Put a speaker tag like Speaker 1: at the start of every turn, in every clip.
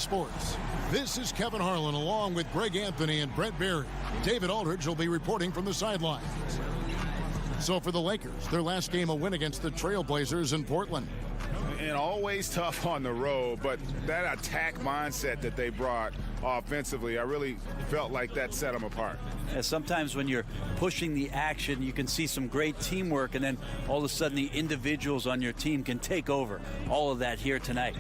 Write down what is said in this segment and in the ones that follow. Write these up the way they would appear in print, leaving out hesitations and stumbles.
Speaker 1: Sports. This is Kevin Harlan along with Greg Anthony and Brett Berry. David Aldridge will be reporting from the sidelines. So for the Lakers, their last game a win against the Trailblazers in Portland.
Speaker 2: And always tough on the road, but that attack mindset that they brought offensively, I really felt like that set them apart.
Speaker 3: Yeah, sometimes when you're pushing the action, you can see some great teamwork, and then all of a sudden the individuals on your team can take over. All of that here tonight.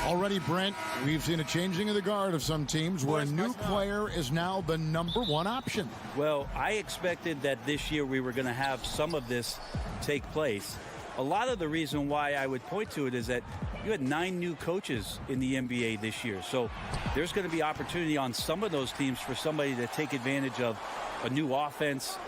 Speaker 1: Already, Brent, we've seen a changing of the guard of some teams where a new player is now the #1 option.
Speaker 3: Well, I expected that this year we were going to have some of this take place. A lot of the reason why I would point to it is that you had 9 new coaches in the NBA this year. So there's going to be opportunity on some of those teams for somebody to take advantage of a new offense,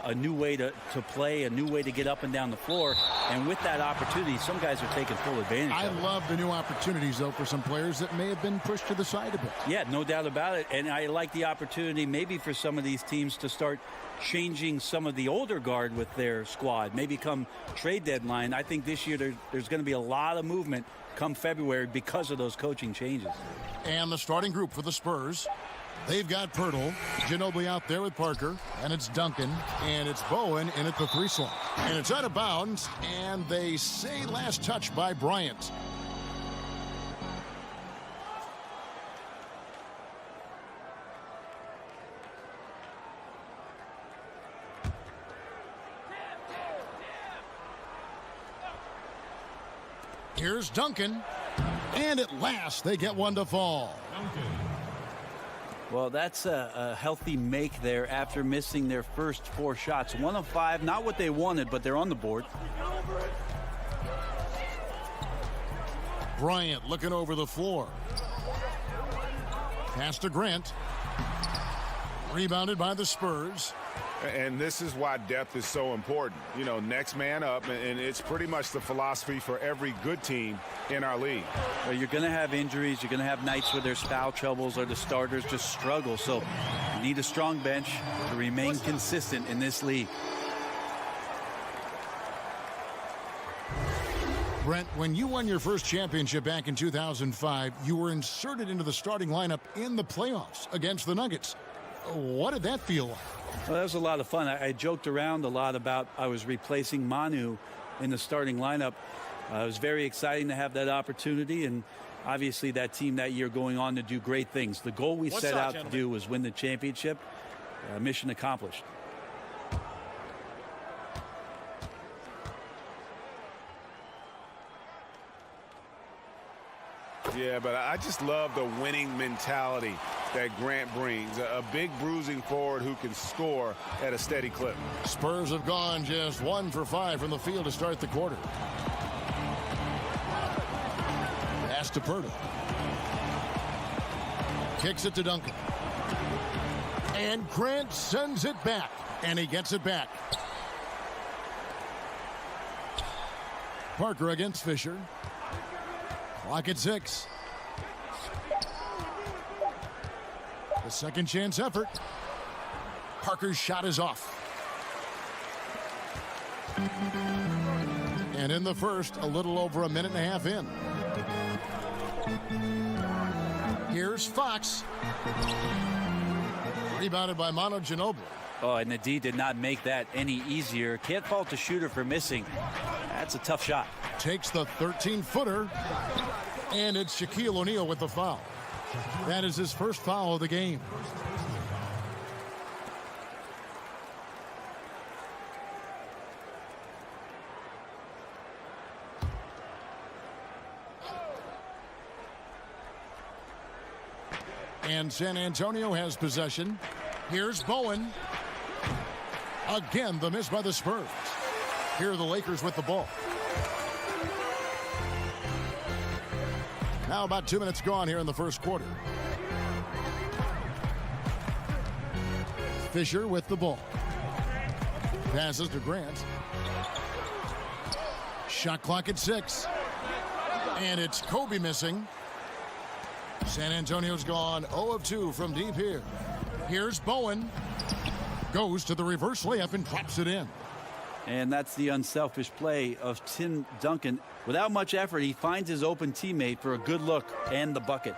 Speaker 3: a new way to play, a new way to get up and down the floor. And with that opportunity, some guys are taking full advantage of it.
Speaker 1: I love the new opportunities, though, for some players that may have been pushed to the side a bit.
Speaker 3: Yeah, no doubt about it. And I like the opportunity maybe for some of these teams to start changing some of the older guard with their squad. Maybe come trade deadline. I think this year there's going to be a lot of movement come February because of those coaching changes.
Speaker 1: And the starting group for the Spurs. They've got Pirtle, Ginobili out there with Parker, and it's Duncan, and it's Bowen in at the 3 slot. And it's out of bounds, and they say last touch by Bryant. Here's Duncan, and at last they get one to fall.
Speaker 3: Well, that's a healthy make there after missing their first 4 shots. 1 of 5, not what they wanted, but they're on the board.
Speaker 1: Bryant looking over the floor. Pass to Grant. Rebounded by the Spurs.
Speaker 2: And this is why depth is so important. You know, next man up, and it's pretty much the philosophy for every good team in our league.
Speaker 3: Well, you're going to have injuries. You're going to have nights where there's foul troubles or the starters just struggle. So you need a strong bench to remain consistent in this league.
Speaker 1: Brent, when you won your first championship back in 2005, you were inserted into the starting lineup in the playoffs against the Nuggets. What did that feel like?
Speaker 3: Well, that was a lot of fun. I joked around a lot about I was replacing Manu in the starting lineup. It was very exciting to have that opportunity, and obviously that team that year going on to do great things. The goal we set out to do was win the championship. Mission accomplished.
Speaker 2: Yeah, but I just love the winning mentality that Grant brings. A big bruising forward who can score at a steady clip.
Speaker 1: Spurs have gone just 1 for 5 from the field to start the quarter. Pass to Pirtle. Kicks it to Duncan. And Grant sends it back. And he gets it back. Parker against Fisher. Clock at 6. The second chance effort. Parker's shot is off. And in the first, a little over a minute and a half in. Here's Fox. Rebounded by Manu Ginobili.
Speaker 3: Oh, and the D did not make that any easier. Can't fault the shooter for missing. That's a tough shot.
Speaker 1: Takes the 13-footer. And it's Shaquille O'Neal with the foul. That is his first foul of the game. And San Antonio has possession. Here's Bowen. Again, the miss by the Spurs. Here are the Lakers with the ball. Now about 2 minutes gone here in the first quarter. Fisher with the ball. Passes to Grant. Shot clock at 6. And it's Kobe missing. San Antonio's gone 0 of 2 from deep here. Here's Bowen. Goes to the reverse layup and drops it in.
Speaker 3: And that's the unselfish play of Tim Duncan. Without much effort, he finds his open teammate for a good look and the bucket.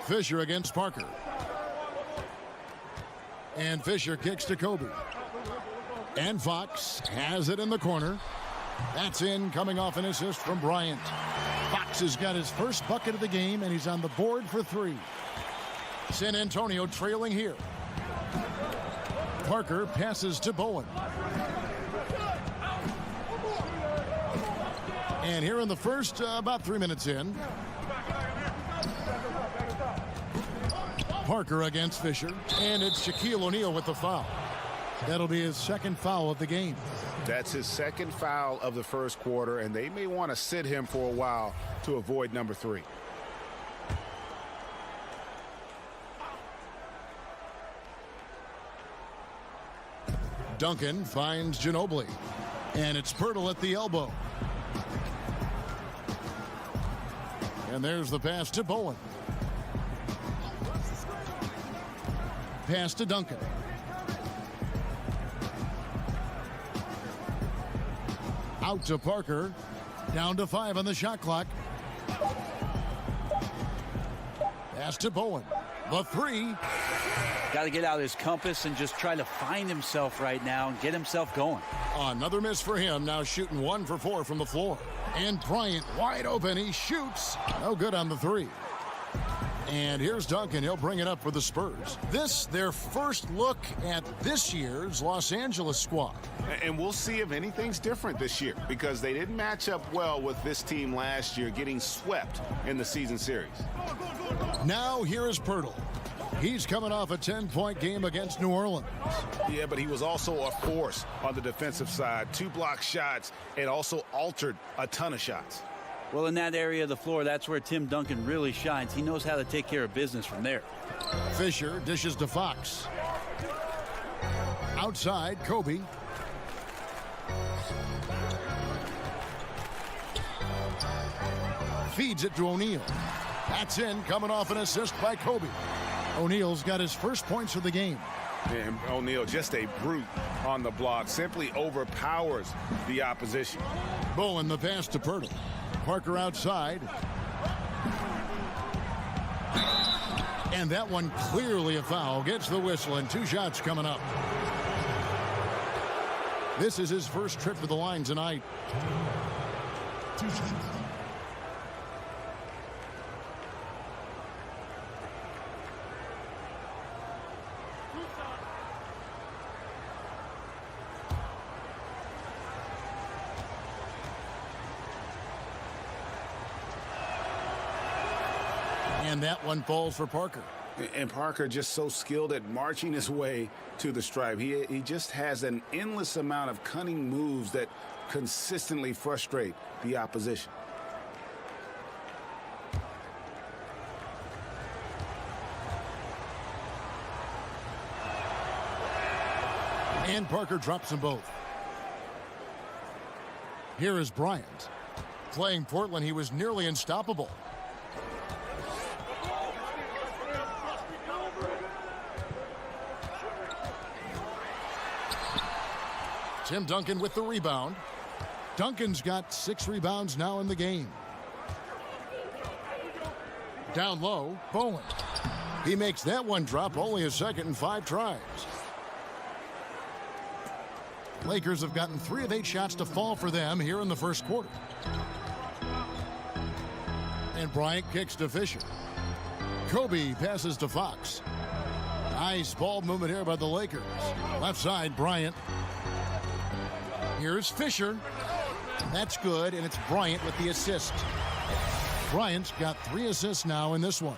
Speaker 1: Fisher against Parker. And Fisher kicks to Kobe. And Fox has it in the corner. That's in, coming off an assist from Bryant. Fox has got his first bucket of the game, and he's on the board for 3. San Antonio trailing here. Parker passes to Bowen. And here in the first, about 3 minutes in. Parker against Fisher. And it's Shaquille O'Neal with the foul. That'll be his second foul of the game.
Speaker 2: That's his second foul of the first quarter, and they may want to sit him for a while to avoid number 3.
Speaker 1: Duncan finds Ginobili. And it's Pirtle at the elbow. And there's the pass to Bowen. Pass to Duncan. Out to Parker. Down to 5 on the shot clock. Pass to Bowen. The 3.
Speaker 3: Got to get out his compass and just try to find himself right now and get himself going.
Speaker 1: Another miss for him. Now shooting 1 for 4 from the floor. And Bryant wide open. He shoots. No good on the 3. And here's Duncan. He'll bring it up for the Spurs. This, their first look at this year's Los Angeles squad.
Speaker 2: And we'll see if anything's different this year, because they didn't match up well with this team last year, getting swept in the season series.
Speaker 1: Now here is Pirtle. He's coming off a 10-point game against New Orleans.
Speaker 2: Yeah, but he was also a force on the defensive side. 2 block shots, and also altered a ton of shots.
Speaker 3: Well, in that area of the floor, that's where Tim Duncan really shines. He knows how to take care of business from there.
Speaker 1: Fisher dishes to Fox. Outside, Kobe. Feeds it to O'Neal. That's in, coming off an assist by Kobe. O'Neal's got his first points of the game.
Speaker 2: And O'Neal, just a brute on the block, simply overpowers the opposition.
Speaker 1: Bowen, the pass to Pirtle. Parker outside. And that one clearly a foul. Gets the whistle, and 2 shots coming up. This is his first trip to the line tonight. 2 shots. And that one falls for Parker.
Speaker 2: And Parker just so skilled at marching his way to the stripe. He just has an endless amount of cunning moves that consistently frustrate the opposition.
Speaker 1: And Parker drops them both. Here is Bryant. Playing Portland, he was nearly unstoppable. Tim Duncan with the rebound. Duncan's got 6 rebounds now in the game. Down low, Bowen. He makes that one drop, only his second in 5 tries. Lakers have gotten 3 of 8 shots to fall for them here in the first quarter. And Bryant kicks to Fisher. Kobe passes to Fox. Nice ball movement here by the Lakers. Left side, Bryant. Here's Fisher. That's good, and it's Bryant with the assist. Bryant's got 3 assists now in this one.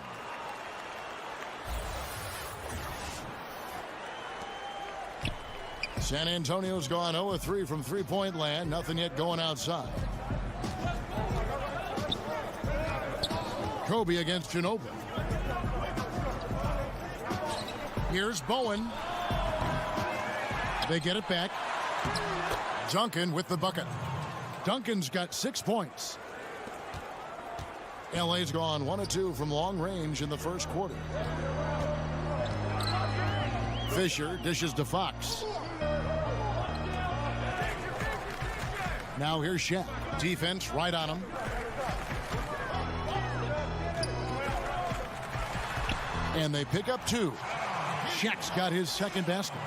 Speaker 1: San Antonio's gone 0-3 from three-point land. Nothing yet going outside. Kobe against Ginobili. Here's Bowen. They get it back. Duncan with the bucket. Duncan's got 6 points. LA's gone 1 of 2 from long range in the first quarter. Fisher dishes to Fox. Now here's Shaq. Defense right on him. And they pick up 2. Shaq's got his second basket.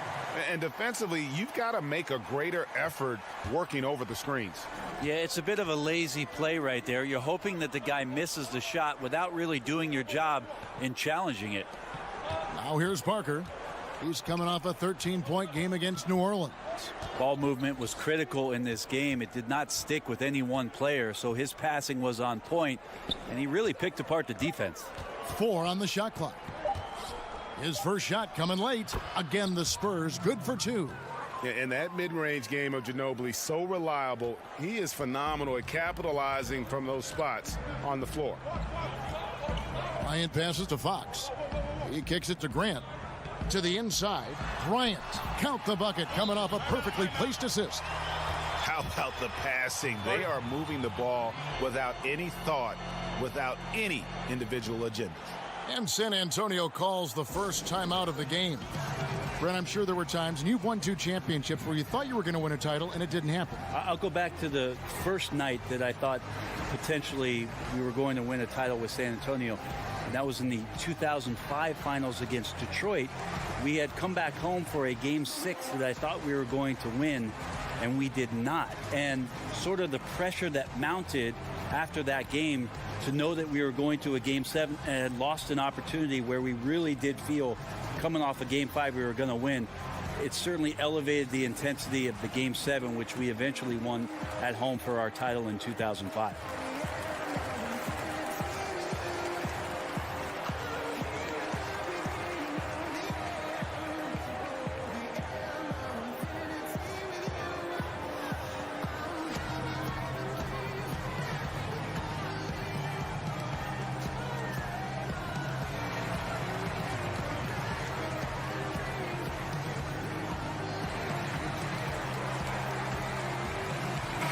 Speaker 2: And defensively, you've got to make a greater effort working over the screens.
Speaker 3: Yeah, it's a bit of a lazy play right there. You're hoping that the guy misses the shot without really doing your job in challenging it.
Speaker 1: Now here's Parker. He's coming off a 13-point game against New Orleans.
Speaker 3: Ball movement was critical in this game. It did not stick with any one player, so his passing was on point, and he really picked apart the defense.
Speaker 1: 4 on the shot clock. His first shot coming late. Again, the Spurs good for 2.
Speaker 2: And that mid-range game of Ginobili, so reliable. He is phenomenal at capitalizing from those spots on the floor.
Speaker 1: Bryant passes to Fox. He kicks it to Grant. To the inside. Bryant. Count the bucket coming off a perfectly placed assist.
Speaker 2: How about the passing? They are moving the ball without any thought, without any individual agenda.
Speaker 1: And San Antonio calls the first time out of the game. Brent, I'm sure there were times, and you've won 2 championships where you thought you were going to win a title, and it didn't happen.
Speaker 3: I'll go back to the first night that I thought potentially we were going to win a title with San Antonio. And that was in the 2005 finals against Detroit. We had come back home for a game 6 that I thought we were going to win, and we did not. And sort of the pressure that mounted after that game to know that we were going to a game 7 and had lost an opportunity where we really did feel coming off a game 5 we were going to win. It certainly elevated the intensity of the game 7, which we eventually won at home for our title in 2005.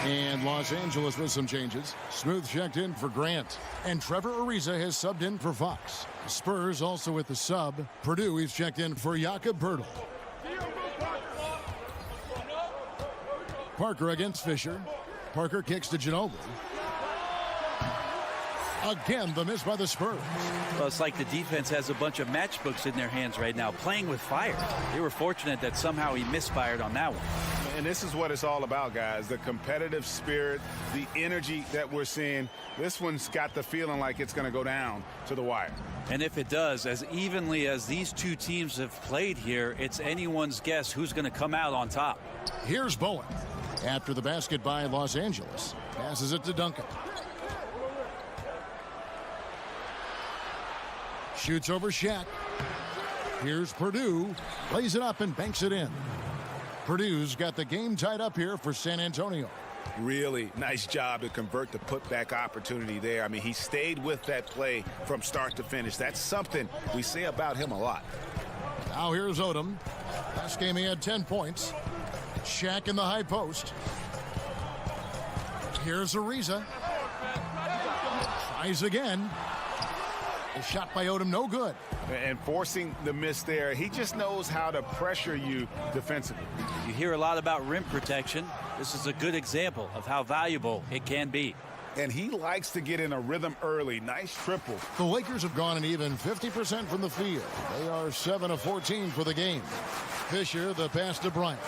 Speaker 1: And Los Angeles with some changes. Smooth checked in for Grant. And Trevor Ariza has subbed in for Fox. Spurs also with the sub. Purdue, he's checked in for Jakob Poeltl. Parker against Fisher. Parker kicks to Ginobili. Again, the miss by the Spurs.
Speaker 3: Well, it's like the defense has a bunch of matchbooks in their hands right now, playing with fire. They were fortunate that somehow he misfired on that one.
Speaker 2: And this is what it's all about, guys. The competitive spirit, the energy that we're seeing. This one's got the feeling like it's going to go down to the wire.
Speaker 3: And if it does, as evenly as these 2 teams have played here, it's anyone's guess who's going to come out on top.
Speaker 1: Here's Bowen. After the basket by Los Angeles. Passes it to Duncan. Shoots over Shaq. Here's Purdue. Plays it up and banks it in. Purdue's got the game tied up here for San Antonio.
Speaker 2: Really nice job to convert the putback opportunity there. I mean, he stayed with that play from start to finish. That's something we say about him a lot.
Speaker 1: Now here's Odom. Last game he had 10 points. Shaq in the high post. Here's Ariza. Tries again. A shot by Odom, no good.
Speaker 2: And forcing the miss there, he just knows how to pressure you defensively.
Speaker 3: You hear a lot about rim protection. This is a good example of how valuable it can be.
Speaker 2: And he likes to get in a rhythm early. Nice triple.
Speaker 1: The Lakers have gone an even 50% from the field. They are 7 of 14 for the game. Fisher, the pass to Bryant.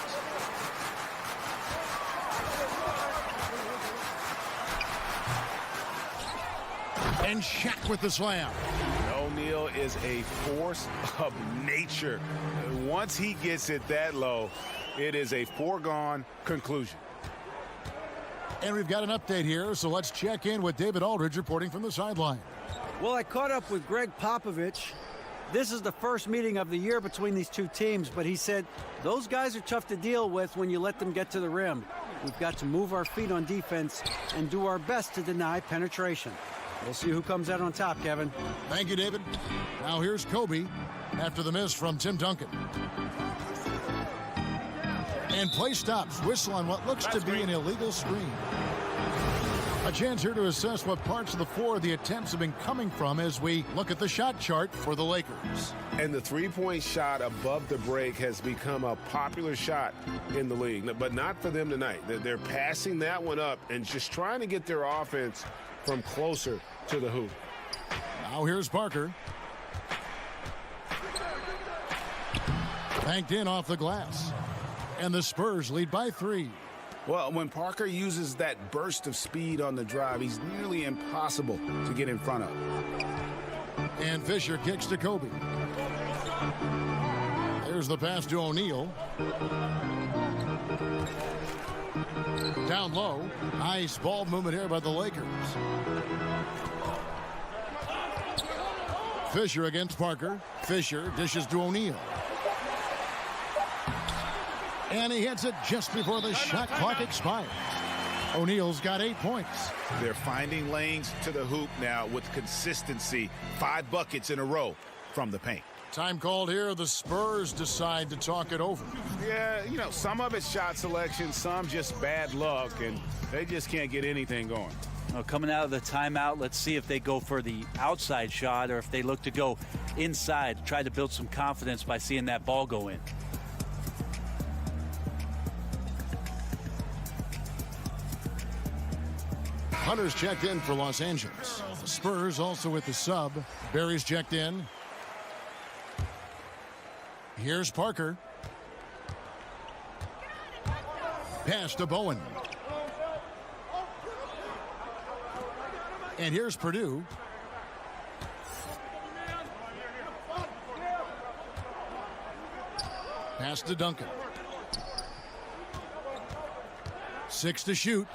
Speaker 1: And Shaq with the slam.
Speaker 2: O'Neal is a force of nature. Once he gets it that low, it is a foregone conclusion.
Speaker 1: And we've got an update here, so let's check in with David Aldridge reporting from the sideline.
Speaker 4: Well, I caught up with Greg Popovich. This is the first meeting of the year between these 2 teams, but he said those guys are tough to deal with when you let them get to the rim. We've got to move our feet on defense and do our best to deny penetration. We'll see who comes out on top, Kevin.
Speaker 1: Thank you, David. Now here's Kobe after the miss from Tim Duncan. And play stops. Whistle on what looks to be an illegal screen. A chance here to assess what parts of the floor the attempts have been coming from as we look at the shot chart for the Lakers.
Speaker 2: And the three-point shot above the break has become a popular shot in the league, but not for them tonight. They're passing that one up and just trying to get their offense from closer to the hoop.
Speaker 1: Now here's Parker. Banked in off the glass. And the Spurs lead by 3.
Speaker 2: Well, when Parker uses that burst of speed on the drive, he's nearly impossible to get in front of.
Speaker 1: And Fisher kicks to Kobe. There's the pass to O'Neal. Down low. Nice ball movement here by the Lakers. Fisher against Parker. Fisher dishes to O'Neal. And he hits it just before the shot clock expires. O'Neal's got 8 points.
Speaker 5: They're finding lanes to the hoop now with consistency. 5 buckets in a row from the paint.
Speaker 1: Time called here. The Spurs decide to talk it over.
Speaker 2: Yeah, you know, some of it's shot selection, some just bad luck, and they just can't get anything going.
Speaker 3: Well, coming out of the timeout, let's see if they go for the outside shot or if they look to go inside, try to build some confidence by seeing that ball go in.
Speaker 1: Hunter's checked in for Los Angeles. The Spurs also with the sub. Barry's checked in. Here's Parker. Pass to Bowen. And here's Purdue. Pass to Duncan. 6 to shoot.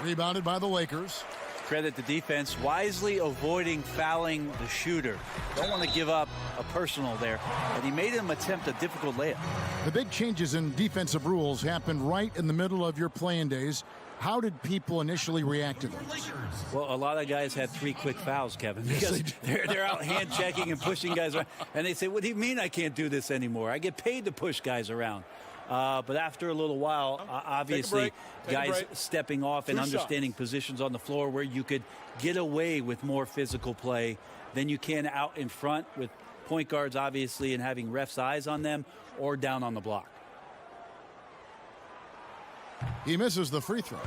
Speaker 1: Rebounded by the Lakers.
Speaker 3: Credit the defense, wisely avoiding fouling the shooter. Don't want to give up a personal there. And he made him attempt a difficult layup.
Speaker 1: The big changes in defensive rules happened right in the middle of your playing days. How did people initially react to those?
Speaker 3: Well, a lot of guys had 3 quick fouls, Kevin, because they're out hand checking and pushing guys around. And they say, what do you mean I can't do this anymore? I get paid to push guys around. But after a little while, obviously, guys stepping off and understanding positions on the floor where you could get away with more physical play than you can out in front with point guards, obviously, and having refs' eyes on them or down on the block.
Speaker 1: He misses the free throw.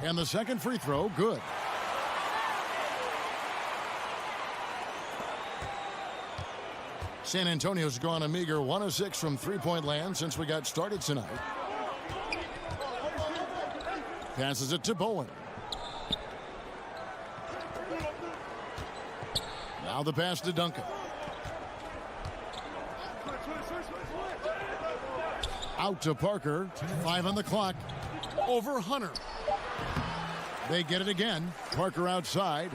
Speaker 1: And the second free throw, good. San Antonio's gone a meager 1 of 6 from three-point land since we got started tonight. Passes it to Bowen. Now the pass to Duncan. Out to Parker. 5 on the clock. Over Hunter. They get it again. Parker outside.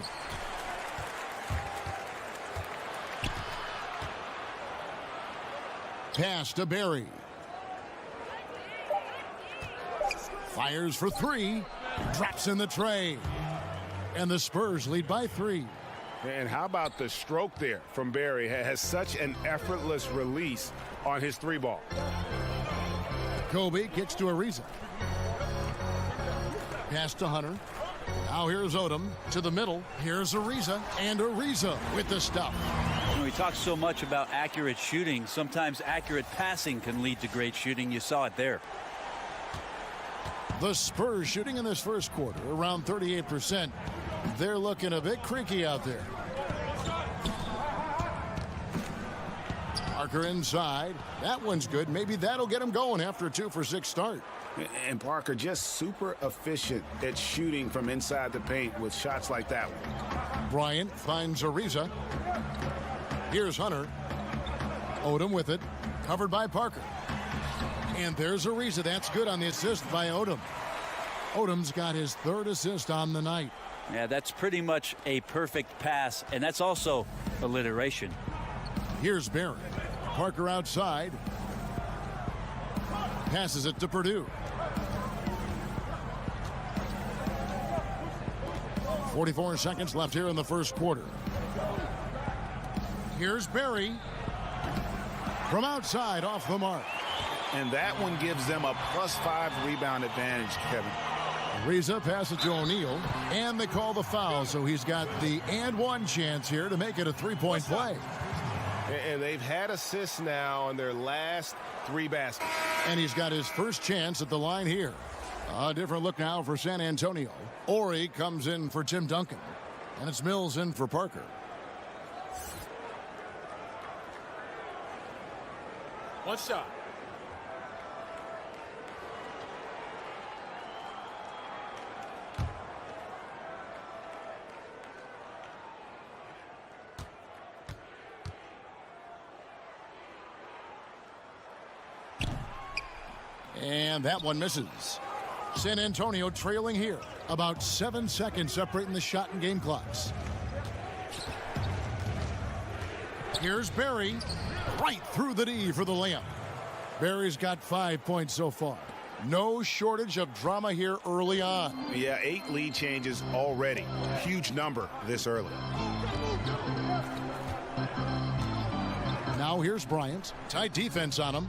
Speaker 1: Pass to Barry. Fires for 3. Drops in the tray. And the Spurs lead by 3.
Speaker 2: And how about the stroke there from Barry? Has such an effortless release on his 3-ball.
Speaker 1: Kobe kicks to Ariza. Pass to Hunter. Now here's Odom to the middle. Here's Ariza. And Ariza with the stuff.
Speaker 3: You know, we talk so much about accurate shooting. Sometimes accurate passing can lead to great shooting. You saw it there.
Speaker 1: The Spurs shooting in this first quarter around 38%. They're looking a bit creaky out there. Parker inside. That one's good. Maybe that'll get him going after a 2 for 6 start.
Speaker 2: And Parker just super efficient at shooting from inside the paint with shots like that one.
Speaker 1: Bryant finds Ariza. Here's Hunter. Odom with it, covered by Parker. And there's Ariza. That's good on the assist by Odom. Odom's got his 3rd assist on the night.
Speaker 3: Yeah, that's pretty much a perfect pass, and that's also alliteration.
Speaker 1: Here's Barry. Parker outside. Passes it to Purdue. 44 seconds left here in the first quarter. Here's Barry. From outside, off the mark.
Speaker 5: And that one gives them a +5 rebound advantage, Kevin.
Speaker 1: Ariza passes to O'Neal, and they call the foul, so he's got the and one chance here to make it a 3-point play.
Speaker 2: And they've had assists now on their last 3 baskets.
Speaker 1: And he's got his first chance at the line here. A different look now for San Antonio. Ori comes in for Tim Duncan, and it's Mills in for Parker.
Speaker 6: One shot.
Speaker 1: And that one misses. San Antonio trailing here. About 7 seconds separating the shot and game clocks. Here's Barry. Right through the D for the layup. Barry's got 5 points so far. No shortage of drama here early on.
Speaker 5: Yeah, 8 lead changes already. Huge number this early.
Speaker 1: Now here's Bryant. Tight defense on him.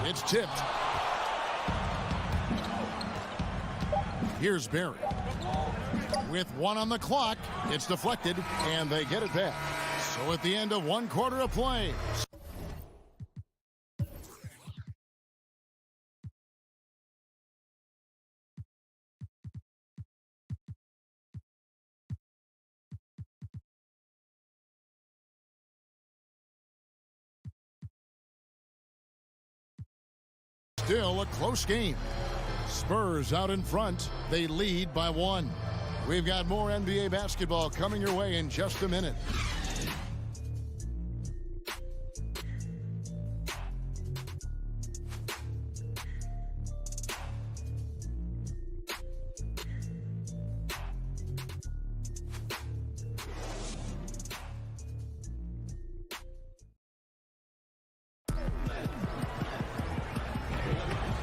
Speaker 1: It's tipped. Here's Barry. With 1 on the clock, it's deflected, and they get it back. So at the end of 1 quarter of play. Still a close game. Spurs out in front. They lead by 1. We've got more NBA basketball coming your way in just a minute.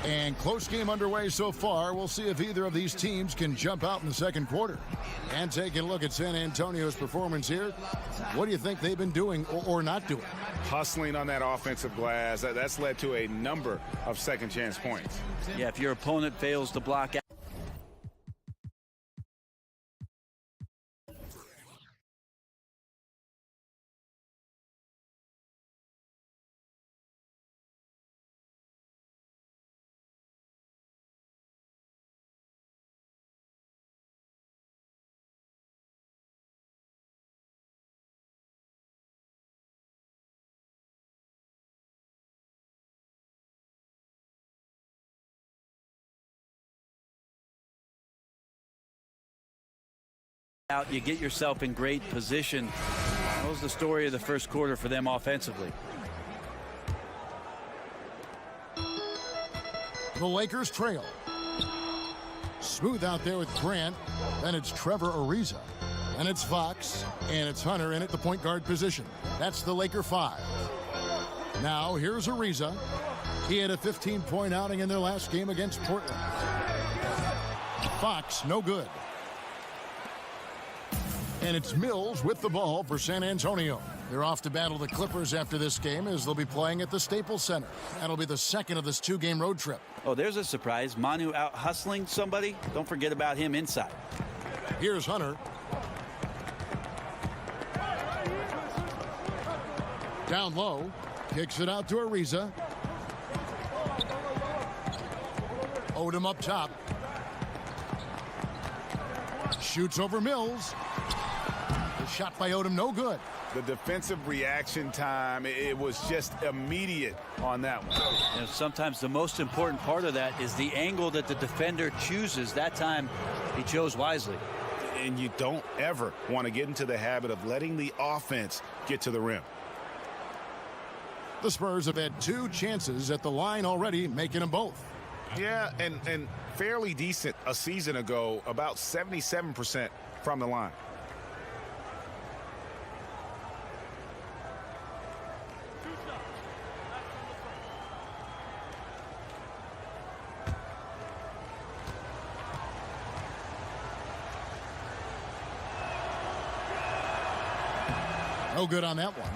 Speaker 1: And close game underway so far. We'll see if either of these teams can jump out in the second quarter. And taking a look at San Antonio's performance here, what do you think they've been doing or not doing?
Speaker 5: Hustling on that offensive glass. That's led to a number of second chance points.
Speaker 3: Yeah, if your opponent fails to block out. You get yourself in great position. That was the story of the first quarter for them offensively.
Speaker 1: The Lakers trail. Smooth out there with Grant. Then it's Trevor Ariza. And it's Fox. And it's Hunter in at the point guard position. That's the Laker 5. Now here's Ariza. He had a 15-point outing in their last game against Portland. Fox, no good. And it's Mills with the ball for San Antonio. They're off to battle the Clippers after this game as they'll be playing at the Staples Center. That'll be the second of this 2-game road trip.
Speaker 3: Oh, there's a surprise. Manu out hustling somebody. Don't forget about him inside.
Speaker 1: Here's Hunter. Down low. Kicks it out to Ariza. Odom up top. Shoots over Mills. Shot by Odom, no good.
Speaker 5: The defensive reaction time, it was just immediate on that one.
Speaker 3: You know, sometimes the most important part of that is the angle that the defender chooses. That time, he chose wisely.
Speaker 2: and you don't ever want to get into the habit of letting the offense get to the rim.
Speaker 1: The Spurs have had 2 chances at the line already, making them both.
Speaker 5: Yeah, and fairly decent a season ago, about 77% from the line.
Speaker 1: No good on that one.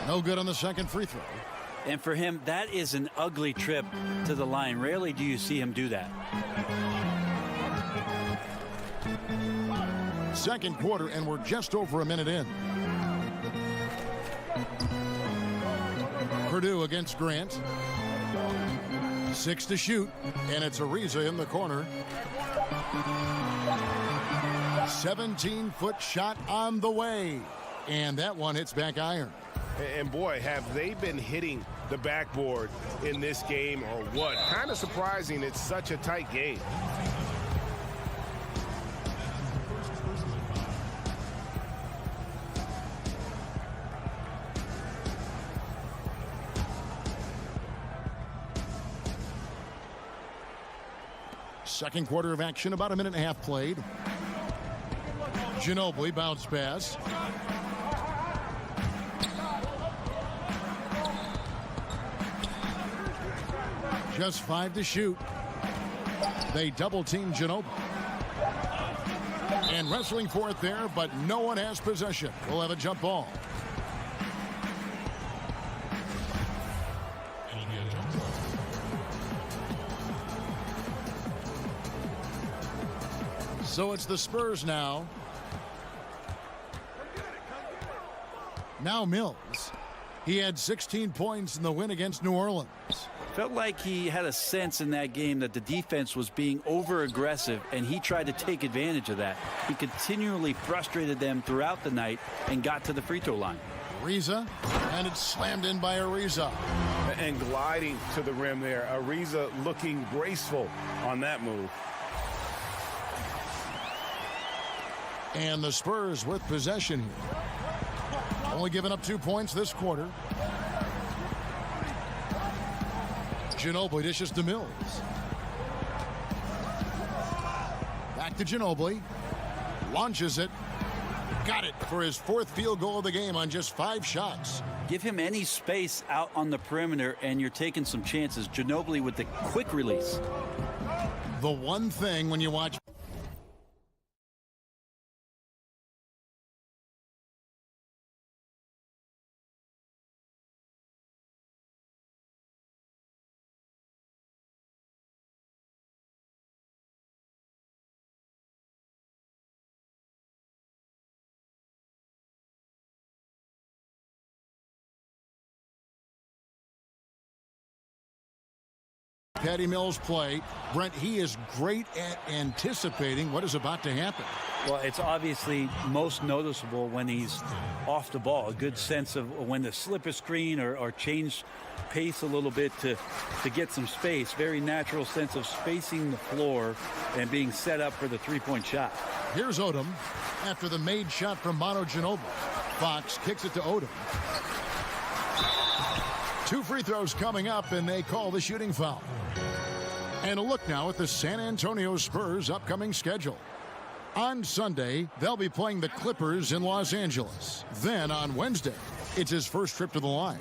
Speaker 1: No good on the second free throw.
Speaker 3: And for him, that is an ugly trip to the line. Rarely do you see him do that.
Speaker 1: Second quarter, and we're just over a minute in. Purdue against Grant. 6 to shoot, and it's Ariza in the corner. 17-foot shot on the way, and that one hits back iron.
Speaker 2: And boy, have they been hitting the backboard in this game or what? Kind of surprising it's such a tight game.
Speaker 1: Second quarter of action, about a minute and a half played. Ginobili bounce pass. Just 5 to shoot. They double team Ginobili. And wrestling for it there, but no one has possession. We'll have a jump ball. So it's the Spurs now. Now Mills. He had 16 points in the win against New Orleans.
Speaker 3: Felt like he had a sense in that game that the defense was being over-aggressive, and he tried to take advantage of that. He continually frustrated them throughout the night and got to the free throw line.
Speaker 1: Ariza, and it's slammed in by Ariza.
Speaker 2: And gliding to the rim there. Ariza looking graceful on that move.
Speaker 1: And the Spurs with possession here. Only giving up 2 points this quarter. Ginobili dishes to Mills. Back to Ginobili. Launches it. Got it for his 4th field goal of the game on just 5 shots.
Speaker 3: Give him any space out on the perimeter, and you're taking some chances. Ginobili with the quick release.
Speaker 1: The one thing when you watch Patty Mills play, Brent, he is great at anticipating what is about to happen.
Speaker 3: Well, it's obviously most noticeable when he's off the ball. A good sense of when to slip a screen or change pace a little bit to get some space. Very natural sense of spacing the floor and being set up for the three-point shot.
Speaker 1: Here's Odom after the made shot from Manu Ginobili. Fox kicks it to Odom. 2 free throws coming up, and they call the shooting foul. And a look now at the San Antonio Spurs' upcoming schedule. On Sunday, they'll be playing the Clippers in Los Angeles. Then on Wednesday, it's his first trip to the line.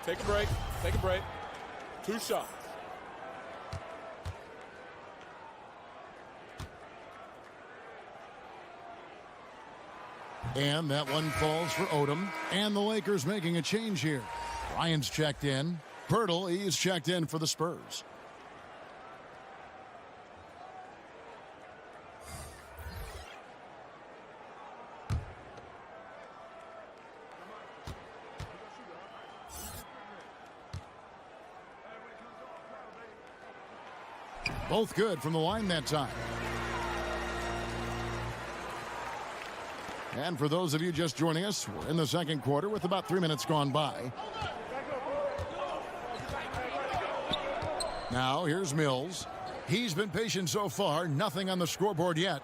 Speaker 6: Take a break. Take a break. 2 shots.
Speaker 1: And that one falls for Odom. And the Lakers making a change here. Ryan's checked in. Pirtle, he is checked in for the Spurs. Both good from the line that time. And for those of you just joining us, we're in the second quarter with about 3 minutes gone by. Now here's Mills. He's been patient so far. Nothing on the scoreboard yet.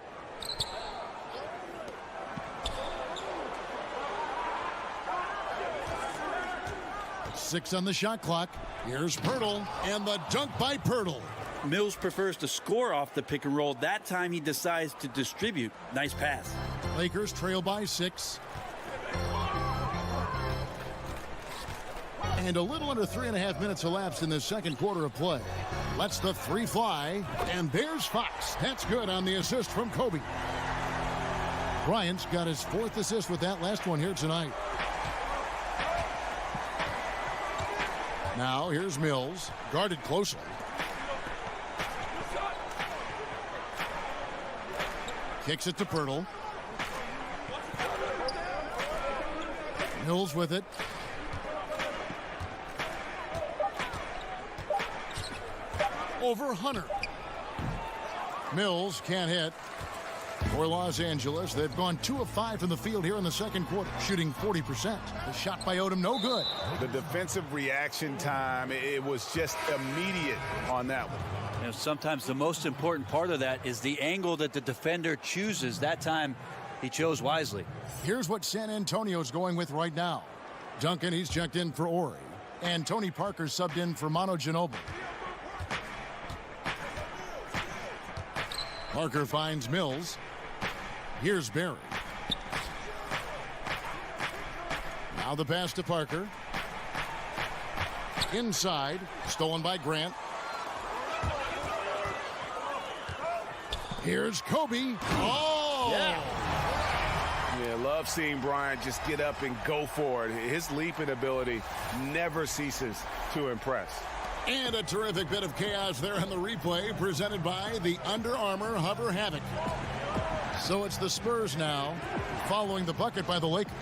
Speaker 1: Six on the shot clock. Here's Pirtle, and the dunk by Pirtle.
Speaker 3: Mills prefers to score off the pick and roll. That time he decides to distribute. Nice pass.
Speaker 1: Lakers trail by 6. And a little under 3.5 minutes elapsed in the second quarter of play. Lets the three fly, and there's Fox. That's good on the assist from Kobe. Bryant's got his 4th assist with that last one here tonight. Now here's Mills, guarded closely. Kicks it to Pirtle. Mills with it. Over Hunter. Mills can't hit. For Los Angeles, they've gone 2 of 5 from the field here in the second quarter, shooting 40%. The shot by Odom, no good.
Speaker 5: The defensive reaction time, it was just immediate on that one.
Speaker 3: You know, sometimes the most important part of that is the angle that the defender chooses. That time, he chose wisely.
Speaker 1: Here's what San Antonio's going with right now. Duncan, he's checked in for Ori. And Tony Parker subbed in for Manu Ginobili. Parker finds Mills. Here's Barry. Now the pass to Parker. Inside, stolen by Grant. Here's Kobe. Oh!
Speaker 2: Yeah, love seeing Bryant just get up and go for it. His leaping ability never ceases to impress.
Speaker 1: And a terrific bit of chaos there on the replay, presented by the Under Armour Hover Havoc. So it's the Spurs now, following the bucket by the Lakers.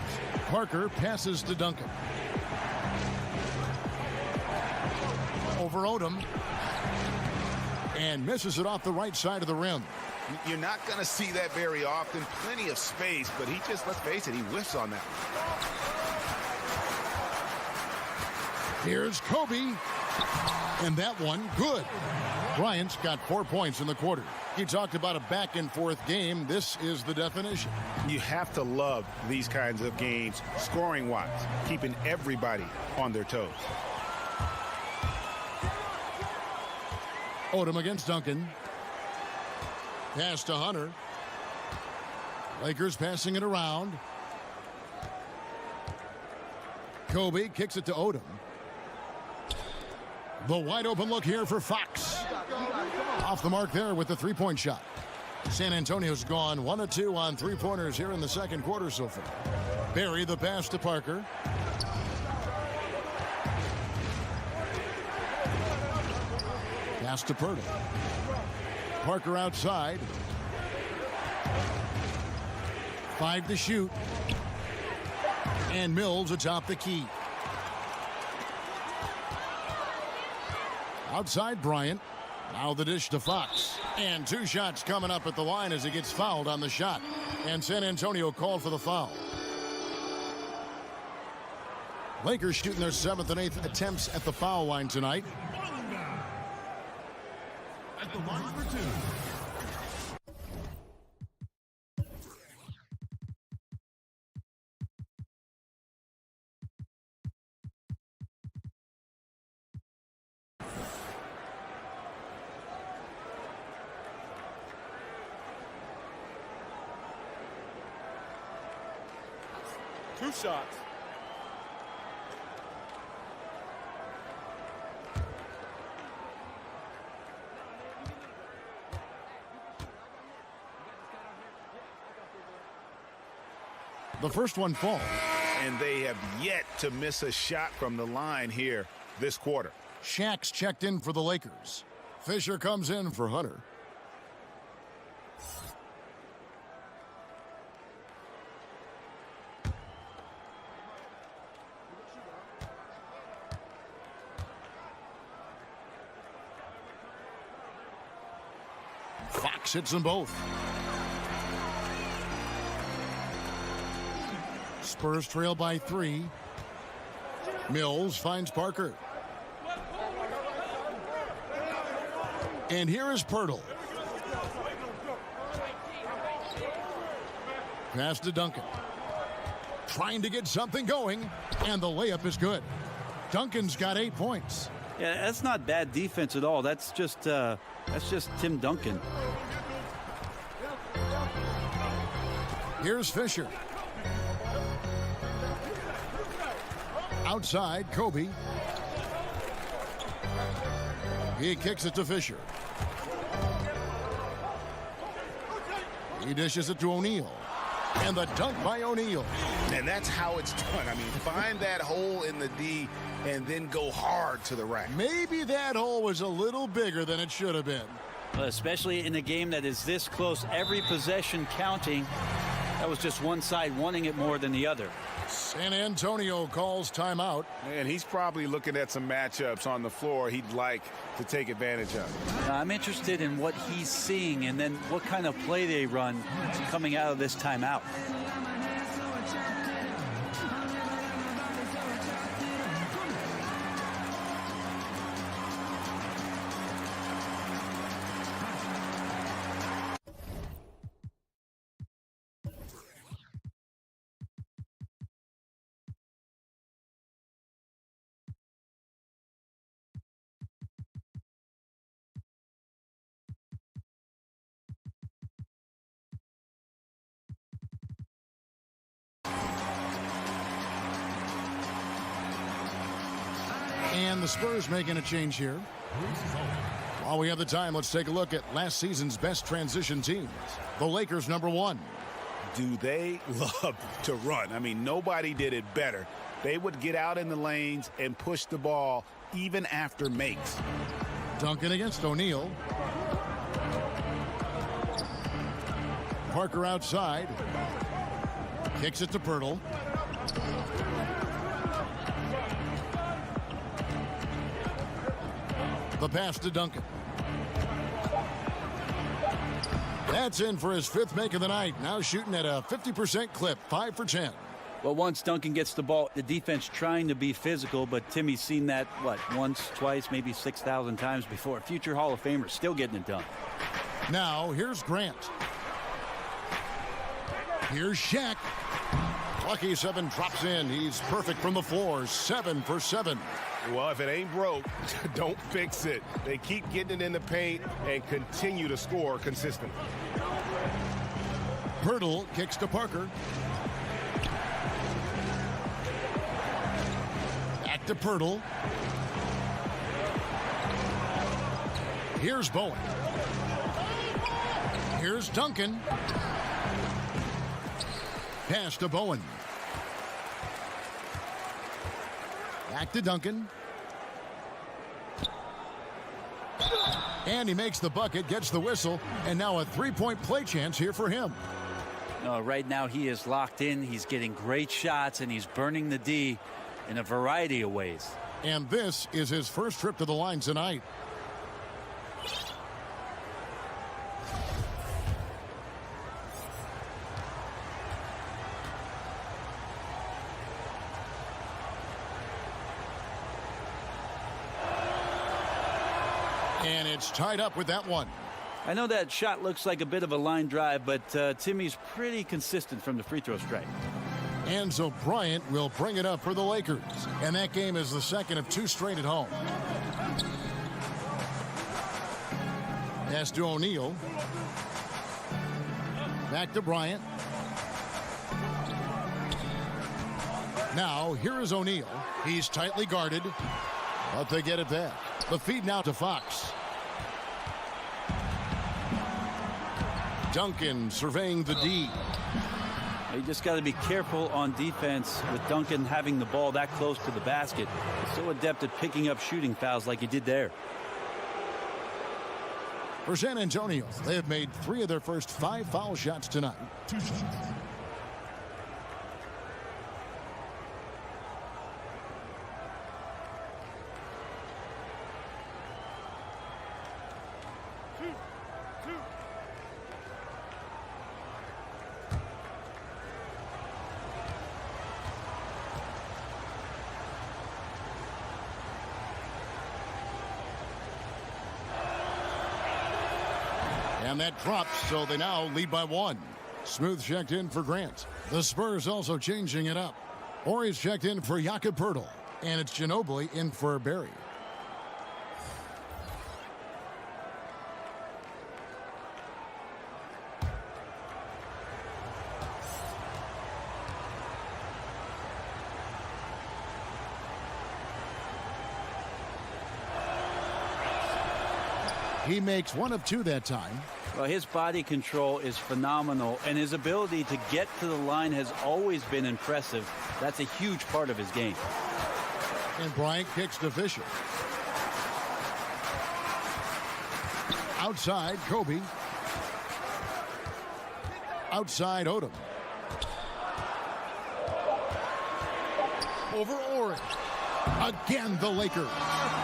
Speaker 1: Parker passes to Duncan. Over Odom. And misses it off the right side of the rim.
Speaker 5: You're not going to see that very often. Plenty of space, but he just, let's face it, he whiffs on that.
Speaker 1: Here's Kobe. And that one, good. Bryant's got 4 points in the quarter. He talked about a back-and-forth game. This is the definition.
Speaker 5: You have to love these kinds of games, scoring-wise, keeping everybody on their toes.
Speaker 1: Odom against Duncan. Pass to Hunter. Lakers passing it around. Kobe kicks it to Odom. The wide open look here for Fox. Off the mark there with the three-point shot. San Antonio's gone 1 of 2 on three-pointers here in the second quarter so far. Barry the pass to Parker. Pass to Pirtle. Parker outside. 5 to shoot. And Mills atop the key. Outside Bryant. Now the dish to Fox. And 2 shots coming up at the line as he gets fouled on the shot. And San Antonio called for the foul. Lakers shooting their 7th and 8th attempts at the foul line tonight. At the line for 2.
Speaker 6: Two shots.
Speaker 1: The first one falls.
Speaker 5: And they have yet to miss a shot from the line here this quarter.
Speaker 1: Shaq's checked in for the Lakers. Fisher comes in for Hunter. Fox hits them both. Spurs trail by 3. Mills finds Parker. And here is Pirtle. Pass to Duncan. Trying to get something going, and the layup is good. Duncan's got 8 points.
Speaker 3: Yeah, that's not bad defense at all. That's just Tim Duncan.
Speaker 1: Here's Fisher. Outside, Kobe. He kicks it to Fisher. He dishes it to O'Neal. And the dunk by O'Neal.
Speaker 5: And that's how it's done. I mean, find that hole in the D and then go hard to the rack.
Speaker 1: Maybe that hole was a little bigger than it should have been.
Speaker 3: Especially in a game that is this close, every possession counting. That was just one side wanting it more than the other.
Speaker 1: San Antonio calls timeout.
Speaker 2: And he's probably looking at some matchups on the floor he'd like to take advantage of.
Speaker 3: I'm interested in what he's seeing and then what kind of play they run coming out of this timeout.
Speaker 1: And the Spurs making a change here. While we have the time, let's take a look at last season's best transition teams. The Lakers, number 1.
Speaker 5: Do they love to run? I mean, nobody did it better. They would get out in the lanes and push the ball even after makes.
Speaker 1: Duncan against O'Neal. Parker outside. Kicks it to Pirtle. The pass to Duncan. That's in for his 5th make of the night. Now shooting at a 50% clip, 5 for 10.
Speaker 3: Well, once Duncan gets the ball, the defense trying to be physical, but Timmy's seen that, once, twice, maybe 6,000 times before. Future Hall of Famer still getting it done.
Speaker 1: Now, here's Grant. Here's Shaq. Lucky 7 drops in. He's perfect from the floor, 7 for 7.
Speaker 2: Well, if it ain't broke, don't fix it. They keep getting it in the paint and continue to score consistently.
Speaker 1: Pirtle kicks to Parker. Back to Pirtle. Here's Bowen. Here's Duncan. Pass to Bowen. Back to Duncan. And he makes the bucket, gets the whistle, and now a 3-point play chance here for him.
Speaker 3: Right now he is locked in. He's getting great shots, and he's burning the D in a variety of ways.
Speaker 1: And this is his first trip to the line tonight. And it's tied up with that one.
Speaker 3: I know that shot looks like a bit of a line drive, but Timmy's pretty consistent from the free throw strike.
Speaker 1: And so Bryant will bring it up for the Lakers. And that game is the second of 2 straight at home. Pass to O'Neal. Back to Bryant. Now, here is O'Neal. He's tightly guarded, but they get it back. The feed now to Fox. Duncan surveying the D.
Speaker 3: You just got to be careful on defense with Duncan having the ball that close to the basket. He's so adept at picking up shooting fouls like he did there.
Speaker 1: For San Antonio, they have made 3 of their first 5 foul shots tonight. And that drops, so they now lead by 1. Smooth checked in for Grant. The Spurs also changing it up. Ori's checked in for Jakob Poeltl. And it's Ginobili in for Barry. He makes 1 of 2 that time.
Speaker 3: Well, his body control is phenomenal, and his ability to get to the line has always been impressive. That's a huge part of his game.
Speaker 1: And Bryant kicks to Fisher. Outside, Kobe. Outside, Odom. Over Ori. Again, the Lakers.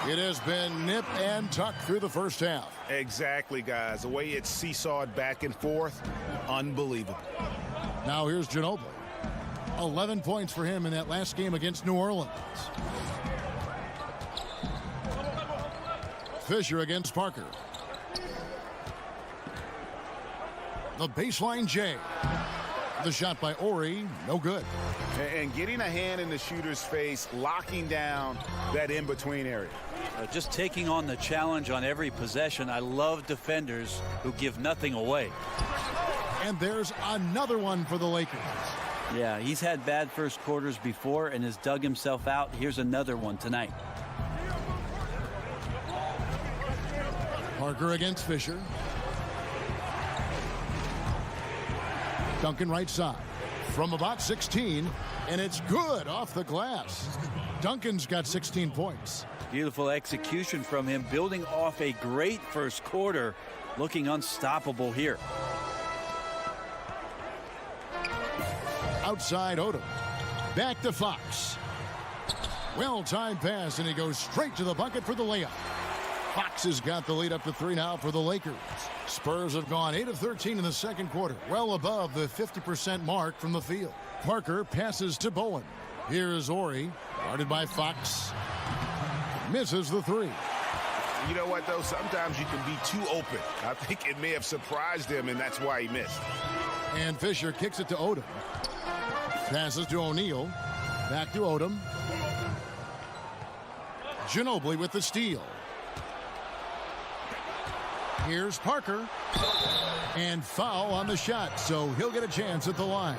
Speaker 1: It has been nip and tuck through the first half.
Speaker 5: Exactly, guys. The way it's seesawed back and forth, unbelievable.
Speaker 1: Now here's Ginobili. 11 points for him in that last game against New Orleans. Fisher against Parker. The baseline J. The shot by Ori, no good.
Speaker 5: And getting a hand in the shooter's face, locking down that in-between area.
Speaker 3: Just taking on the challenge on every possession. I love defenders who give nothing away.
Speaker 1: And there's another one for the Lakers.
Speaker 3: Yeah, he's had bad first quarters before and has dug himself out. Here's another one tonight.
Speaker 1: Parker against Fisher. Duncan right side from about 16, and it's good off the glass. Duncan's got 16 points.
Speaker 3: Beautiful execution from him, building off a great first quarter, looking unstoppable here.
Speaker 1: Outside Odom. Back to Fox. Well-timed pass, and he goes straight to the bucket for the layup. Fox has got the lead up to 3 now for the Lakers. Spurs have gone 8 of 13 in the second quarter, well above the 50% mark from the field. Parker passes to Bowen. Here's Ori, guarded by Fox. Misses the 3.
Speaker 5: You know what, though? Sometimes you can be too open. I think it may have surprised him, and that's why he missed.
Speaker 1: And Fisher kicks it to Odom. Passes to O'Neal. Back to Odom. Ginobili with the steal. Here's Parker. And foul on the shot, so he'll get a chance at the line.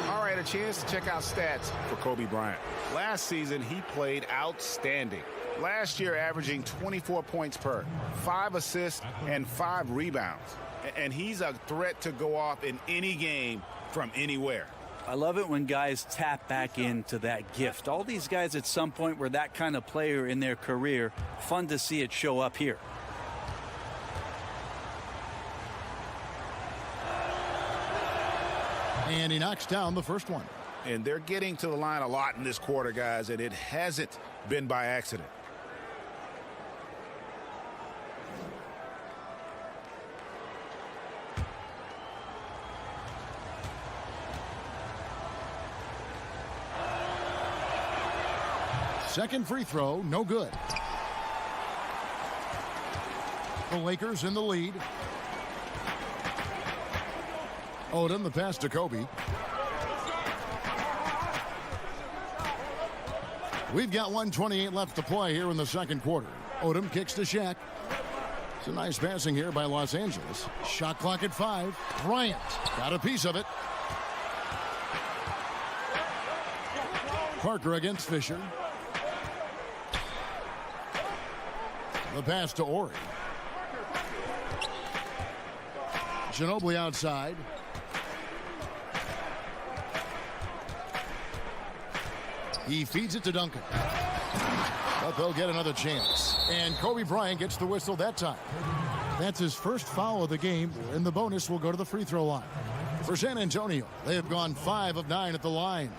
Speaker 5: All right, a chance to check out stats for Kobe Bryant. Last season, he played outstanding. Last year, averaging 24 points per, 5 assists, and 5 rebounds. And he's a threat to go off in any game from anywhere.
Speaker 3: I love it when guys tap back into that gift. All these guys at some point were that kind of player in their career. Fun to see it show up here.
Speaker 1: And he knocks down the first one.
Speaker 5: And they're getting to the line a lot in this quarter, guys, and it hasn't been by accident.
Speaker 1: Second free throw, no good. The Lakers in the lead. Odom, the pass to Kobe. We've got 1:28 left to play here in the second quarter. Odom kicks to Shaq. It's a nice passing here by Los Angeles. Shot clock at 5. Bryant got a piece of it. Parker against Fisher. The pass to Ori. Ginobili outside. He feeds it to Duncan. But they'll get another chance. And Kobe Bryant gets the whistle that time. That's his first foul of the game, and the bonus will go to the free throw line. For San Antonio, they have gone 5 of 9 at the line.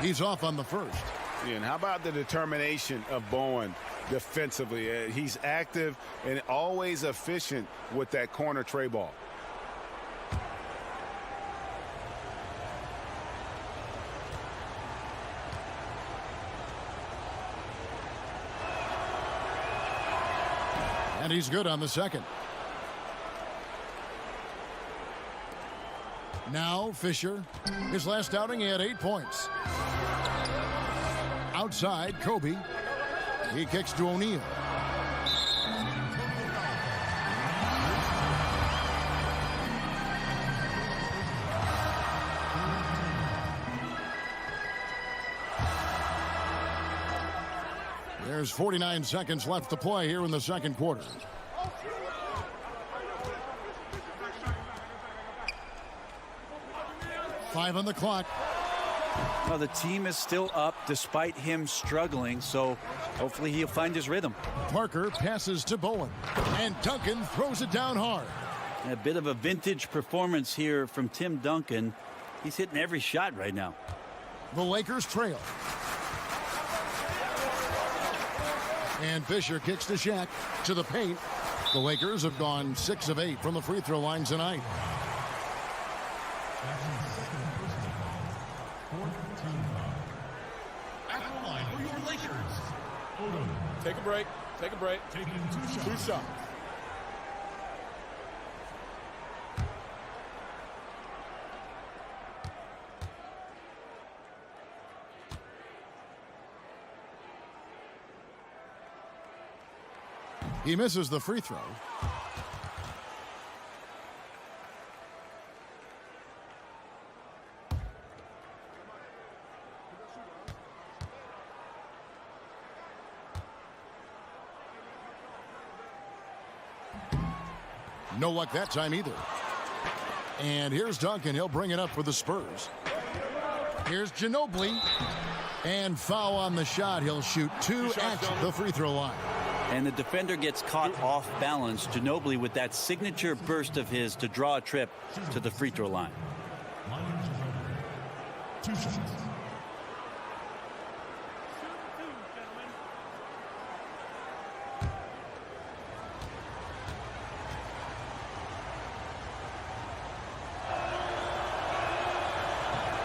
Speaker 1: He's off on the first.
Speaker 2: And how about the determination of Bowen defensively? He's active and always efficient with that corner tray ball.
Speaker 1: And he's good on the second. Now Fisher. His last outing, he had 8 points. Outside, Kobe. He kicks to O'Neal. There's 49 seconds left to play here in the second quarter. Five on the clock.
Speaker 3: Well, the team is still up despite him struggling, so hopefully he'll find his rhythm.
Speaker 1: Parker passes to Bowen, and Duncan throws it down hard.
Speaker 3: A bit of a vintage performance here from Tim Duncan. He's hitting every shot right now.
Speaker 1: The Lakers trail. And Fisher kicks to Shaq to the paint. The Lakers have gone 6 of 8 from the free throw line tonight.
Speaker 6: Take a break. Take a break. Taking 2 shots.
Speaker 1: He misses the free throw. No luck that time either. And here's Duncan. He'll bring it up for the Spurs. Here's Ginobili. And foul on the shot. He'll shoot 2 at the free throw line.
Speaker 3: And the defender gets caught off balance. Ginobili with that signature burst of his to draw a trip to the free throw line.
Speaker 6: 2 shots.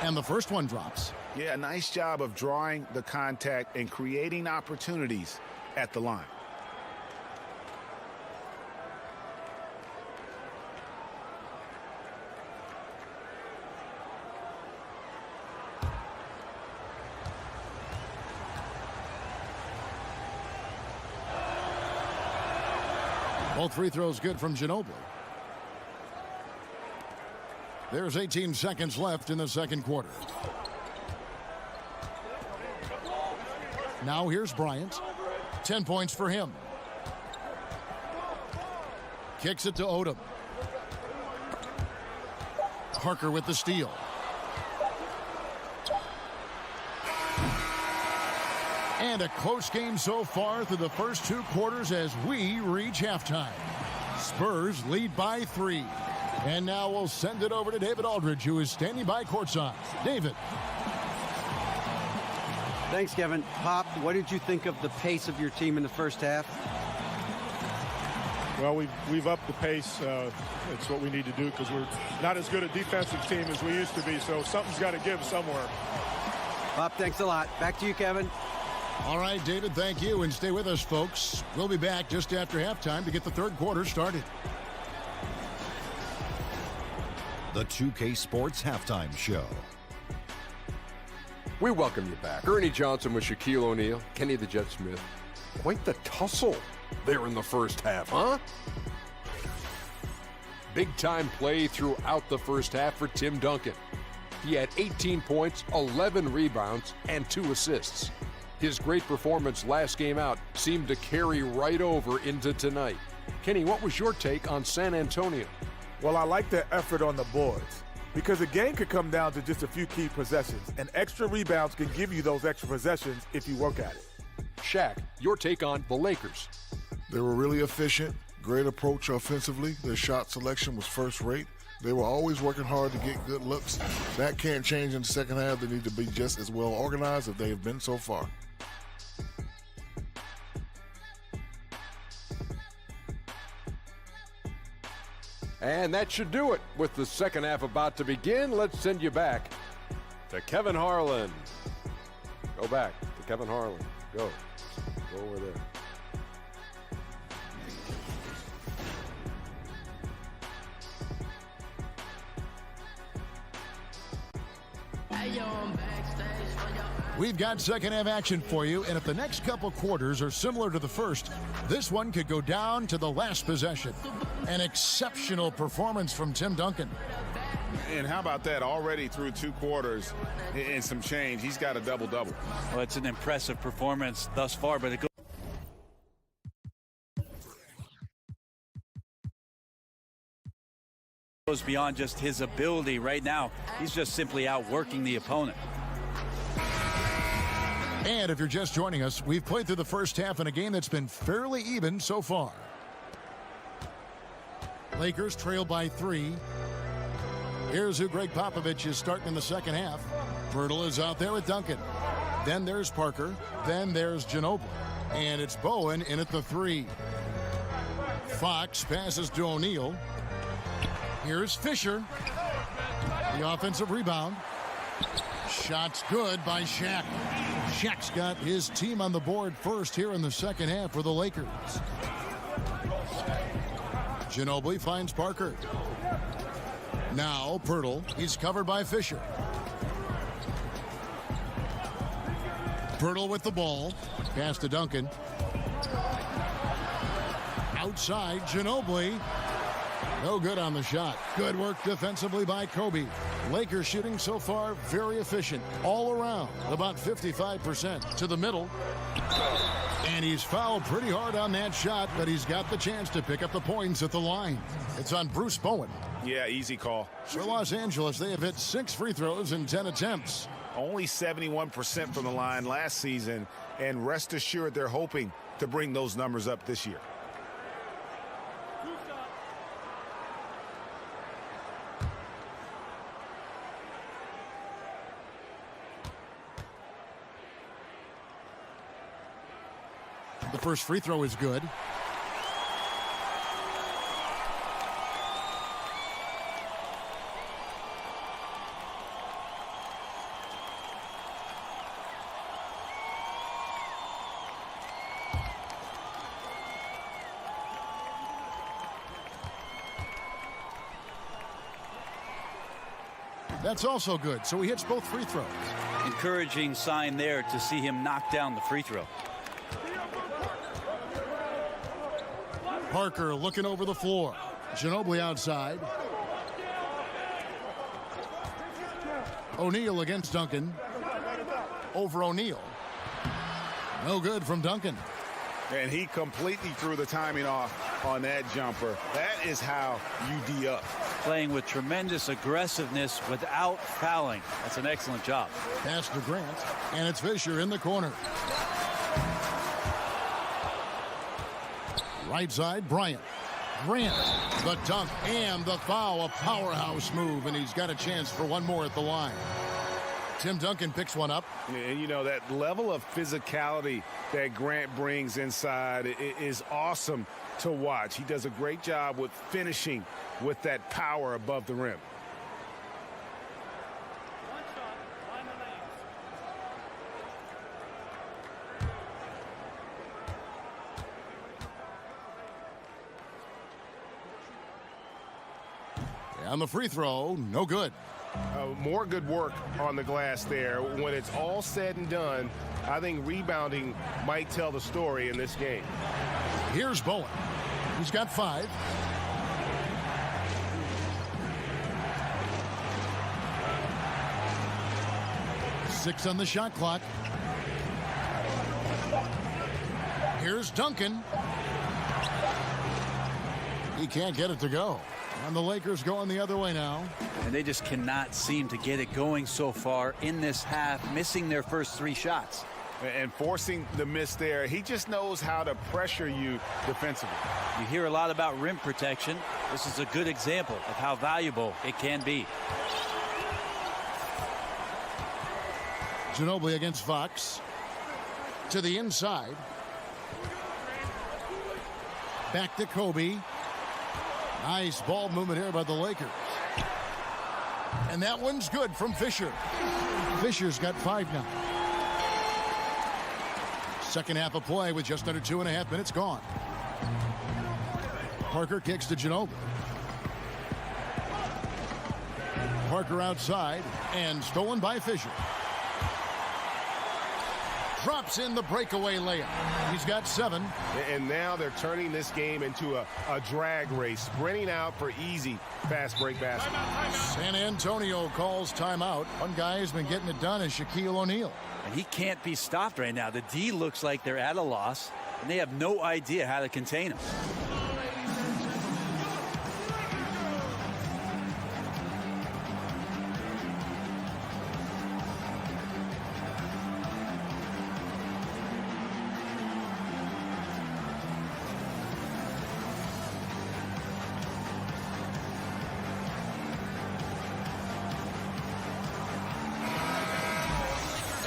Speaker 1: And the first one drops.
Speaker 5: Yeah, nice job of drawing the contact and creating opportunities at the line.
Speaker 1: Both free throws good from Ginobili. There's 18 seconds left in the second quarter. Now here's Bryant. 10 points for him. Kicks it to Odom. Parker with the steal. And a close game so far through the first 2 quarters as we reach halftime. Spurs lead by 3. And now we'll send it over to David Aldridge, who is standing by courtside. David.
Speaker 4: Thanks, Kevin. Pop, what did you think of the pace of your team in the first half?
Speaker 6: Well, we've upped the pace. It's what we need to do because we're not as good a defensive team as we used to be, so something's got to give somewhere.
Speaker 4: Pop, thanks a lot. Back to you, Kevin.
Speaker 1: All right, David, thank you. And stay with us, folks. We'll be back just after halftime to get the third quarter started.
Speaker 7: The 2K Sports Halftime Show.
Speaker 8: We welcome you back. Ernie Johnson with Shaquille O'Neal, Kenny the Jet Smith. Quite the tussle there in the first half, huh? Big-time play throughout the first half for Tim Duncan. He had 18 points, 11 rebounds, and 2 assists. His great performance last game out seemed to carry right over into tonight. Kenny, what was your take on San Antonio?
Speaker 9: Well, I like their effort on the boards because the game could come down to just a few key possessions, and extra rebounds can give you those extra possessions if you work at it.
Speaker 8: Shaq, your take on the Lakers.
Speaker 10: They were really efficient, great approach offensively. Their shot selection was first rate. They were always working hard to get good looks. That can't change in the second half. They need to be just as well organized as they have been so far.
Speaker 8: And that should do it. With the second half about to begin, let's send you back to Kevin Harlan. Go back to Kevin Harlan. Go over there.
Speaker 1: We've got second half action for you, and if the next couple quarters are similar to the first, this one could go down to the last possession. An exceptional performance from Tim Duncan.
Speaker 5: And how about that? Already through 2 quarters and some change, he's got a double-double.
Speaker 3: Well, it's an impressive performance thus far, but it goes beyond just his ability. Right now, he's just simply outworking the opponent.
Speaker 1: And if you're just joining us, we've played through the first half in a game that's been fairly even so far. Lakers trail by 3. Here's who Greg Popovich is starting in the second half. Pirtle is out there with Duncan. Then there's Parker. Then there's Ginobili. And it's Bowen in at the 3. Fox passes to O'Neal. Here's Fisher. The offensive rebound. Shot's good by Shaq. Shaq's got his team on the board first here in the second half for the Lakers. Ginobili finds Parker. Now Pirtle. He's covered by Fisher. Pirtle with the ball. Pass to Duncan. Outside, Ginobili. No good on the shot. Good work defensively by Kobe. Lakers shooting so far very efficient all around, about 55% to the middle. And he's fouled pretty hard on that shot, but he's got the chance to pick up the points at the line. It's on Bruce Bowen.
Speaker 5: Yeah, easy call.
Speaker 1: For Los Angeles, they have hit 6 free throws in 10 attempts.
Speaker 5: Only 71% from the line last season, and rest assured they're hoping to bring those numbers up this year.
Speaker 1: The first free throw is good. That's also good, so he hits both free throws.
Speaker 3: Encouraging sign there to see him knock down the free throw.
Speaker 1: Parker looking over the floor. Ginobili outside. O'Neal against Duncan. Over O'Neal. No good from Duncan.
Speaker 5: And he completely threw the timing off on that jumper. That is how you D up.
Speaker 3: Playing with tremendous aggressiveness without fouling. That's an excellent job.
Speaker 1: Pass to Grant, and it's Fisher in the corner. Right side, Bryant. Grant, the dunk and the foul, a powerhouse move, and he's got a chance for one more at the line. Tim Duncan picks one up.
Speaker 5: And you know, that level of physicality that Grant brings inside is awesome to watch. He does a great job with finishing with that power above the rim.
Speaker 1: On the free throw, no good.
Speaker 5: More good work on the glass there. When it's all said and done, I think rebounding might tell the story in this game.
Speaker 1: Here's Bowen. He's got 5. Six on the shot clock. Here's Duncan. He can't get it to go. And the Lakers going the other way now.
Speaker 3: And they just cannot seem to get it going so far in this half, missing their first 3 shots.
Speaker 5: And forcing the miss there, he just knows how to pressure you defensively.
Speaker 3: You hear a lot about rim protection. This is a good example of how valuable it can be.
Speaker 1: Ginobili against Fox. To the inside. Back to Kobe. Nice ball movement here by the Lakers. And that one's good from Fisher. Fisher's got 5 now. Second half of play with just under 2.5 minutes gone. Parker kicks to Ginobili. Parker outside and stolen by Fisher. Drops in the breakaway layup. He's got 7.
Speaker 2: And now they're turning this game into a drag race, sprinting out for easy fast break baskets.
Speaker 1: San Antonio calls timeout. One guy who's been getting it done is Shaquille O'Neal.
Speaker 3: And he can't be stopped right now. The D looks like they're at a loss, and they have no idea how to contain him.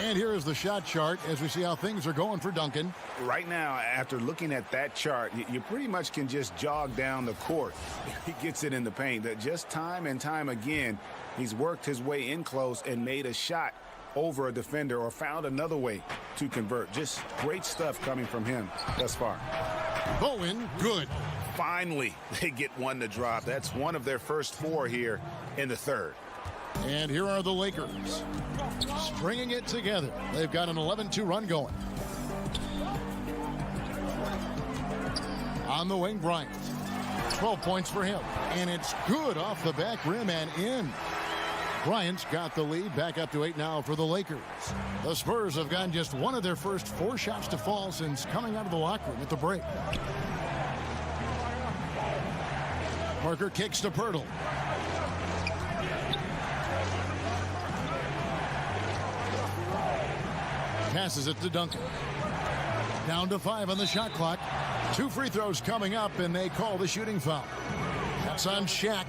Speaker 1: And here is the shot chart as we see how things are going for Duncan.
Speaker 5: Right now, after looking at that chart, you pretty much can just jog down the court. He gets it in the paint. That just time and time again, he's worked his way in close and made a shot over a defender or found another way to convert. Just great stuff coming from him thus far.
Speaker 1: Bowen, good.
Speaker 5: Finally, they get one to drop. That's one of their first 4 here in the third.
Speaker 1: And here are the Lakers stringing it together. They've got an 11-2 run going. On the wing, Bryant. 12 points for him. And it's good off the back rim and in. Bryant's got the lead back up to 8 now for the Lakers. The Spurs have gotten just one of their first 4 shots to fall since coming out of the locker room at the break. Parker kicks to Pirtle. Passes it to Duncan. Down to 5 on the shot clock. 2 free throws coming up, and they call the shooting foul. That's on Shaq.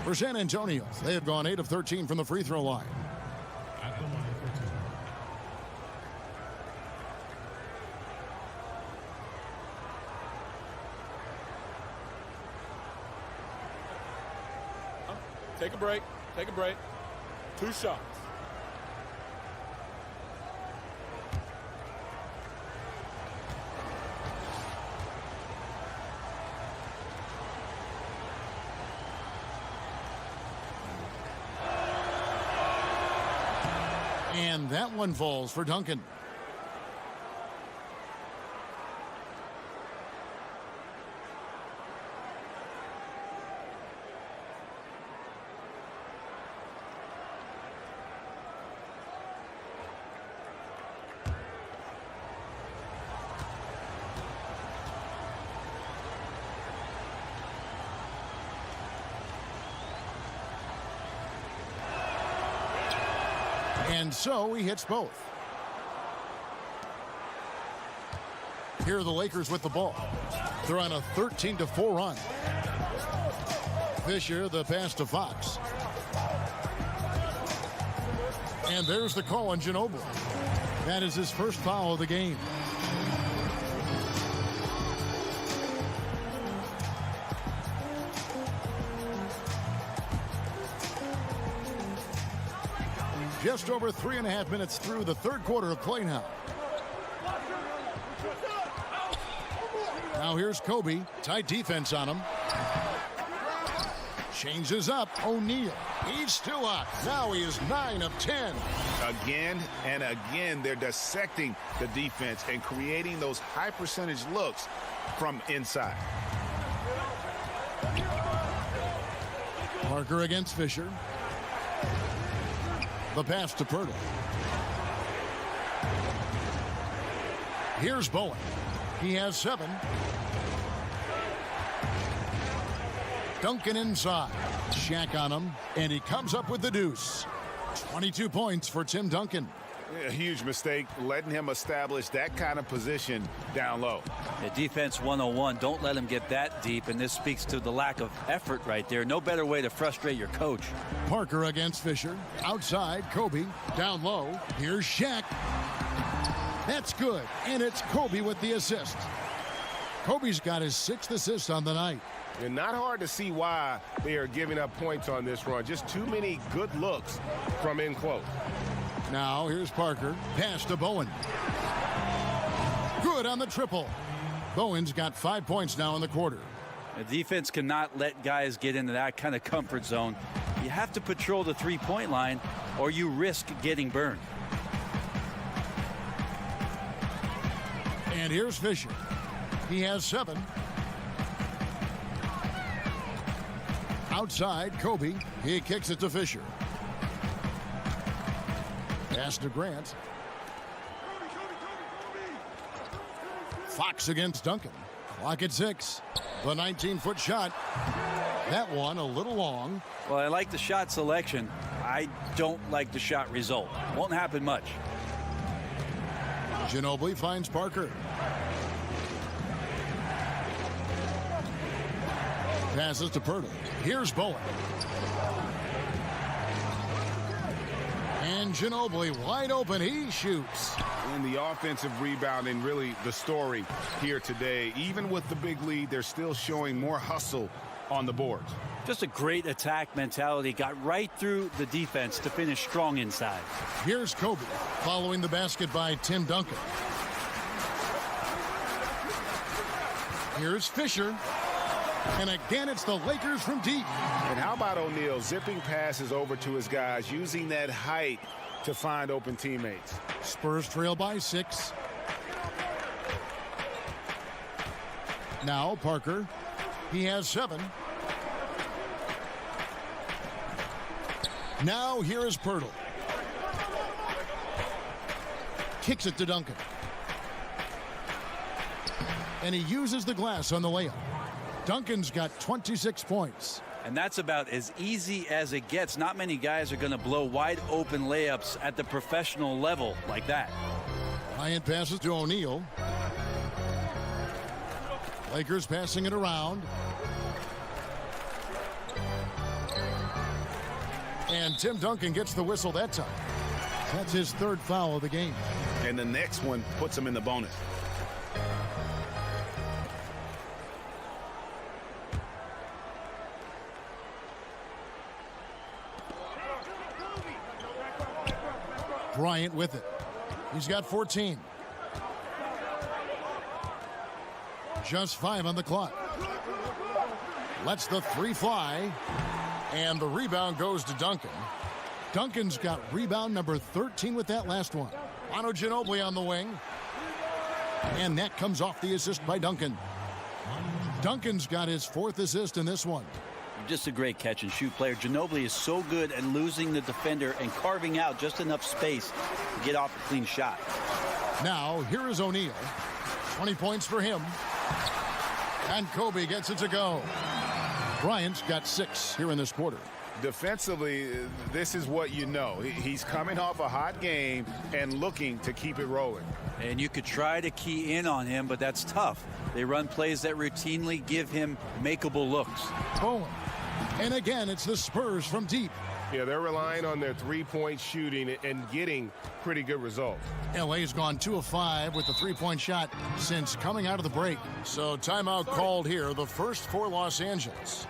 Speaker 1: For San Antonio, they have gone 8 of 13 from the free throw line.
Speaker 6: Take a break. Take a break. 2 shots.
Speaker 1: And that one falls for Duncan. And so he hits both. Here are the Lakers with the ball. They're on a 13-4 run. Fisher, the pass to Fox. And there's the call on Ginobili. That is his first foul of the game. Just over 3.5 minutes through the third quarter of play now. Now here's Kobe. Tight defense on him. Changes up. O'Neal. He's still up. Now he is 9 of 10.
Speaker 5: Again and again, they're dissecting the defense and creating those high percentage looks from inside.
Speaker 1: Parker against Fisher. The pass to Pirtle. Here's Bowen. He has 7. Duncan inside. Shaq on him, and he comes up with the deuce. 22 points for Tim Duncan.
Speaker 5: A huge mistake, letting him establish that kind of position down low.
Speaker 3: Defense 101, don't let him get that deep, and this speaks to the lack of effort right there. No better way to frustrate your coach.
Speaker 1: Parker against Fisher. Outside, Kobe. Down low. Here's Shaq. That's good, and it's Kobe with the assist. Kobe's got his 6th assist on the night.
Speaker 2: And not hard to see why they are giving up points on this run. Just too many good looks from in close.
Speaker 1: Now here's Parker. Pass to Bowen. Good on the triple. Bowen's got 5 points now in the quarter.
Speaker 3: The defense cannot let guys get into that kind of comfort zone. You have to patrol the three-point line or you risk getting burned.
Speaker 1: And here's Fisher. He has 7. Outside, Kobe. He kicks it to Fisher. Pass to Grant. Fox against Duncan. Clock at 6. The 19-foot shot. That one a little long.
Speaker 3: Well, I like the shot selection. I don't like the shot result. Won't happen much.
Speaker 1: Ginobili finds Parker. Passes to Pirtle. Here's Bowen. And Ginobili wide open. He shoots.
Speaker 5: And the offensive rebounding, really the story here today. Even with the big lead, they're still showing more hustle on the boards.
Speaker 3: Just a great attack mentality. Got right through the defense to finish strong inside.
Speaker 1: Here's Kobe following the basket by Tim Duncan. Here's Fisher. And again, it's the Lakers from deep.
Speaker 5: And how about O'Neal zipping passes over to his guys, using that height to find open teammates.
Speaker 1: Spurs trail by 6. Now Parker. He has 7. Now here is Pirtle. Kicks it to Duncan. And he uses the glass on the layup. Duncan's got 26 points.
Speaker 3: And that's about as easy as it gets. Not many guys are going to blow wide open layups at the professional level like that.
Speaker 1: Bryant passes to O'Neal. Lakers passing it around. And Tim Duncan gets the whistle that time. That's his 3rd foul of the game.
Speaker 5: And the next one puts him in the bonus.
Speaker 1: Bryant with it. He's got 14. Just 5 on the clock. Lets the 3 fly. And the rebound goes to Duncan. Duncan's got rebound number 13 with that last one. Manu Ginobili on the wing. And that comes off the assist by Duncan. Duncan's got his 4th assist in this one.
Speaker 3: Just a great catch and shoot player. Ginobili is so good at losing the defender and carving out just enough space to get off a clean shot.
Speaker 1: Now, here is O'Neal. 20 points for him. And Kobe gets it to go. Bryant's got 6 here in this quarter.
Speaker 5: Defensively, this is what you know. He's coming off a hot game and looking to keep it rolling.
Speaker 3: And you could try to key in on him, but that's tough. They run plays that routinely give him makeable looks.
Speaker 1: Bowen. And again, it's the Spurs from deep.
Speaker 2: Yeah, they're relying on their three-point shooting and getting pretty good results.
Speaker 1: LA's gone 2 of 5 with the three-point shot since coming out of the break. So timeout called here, the first for Los Angeles.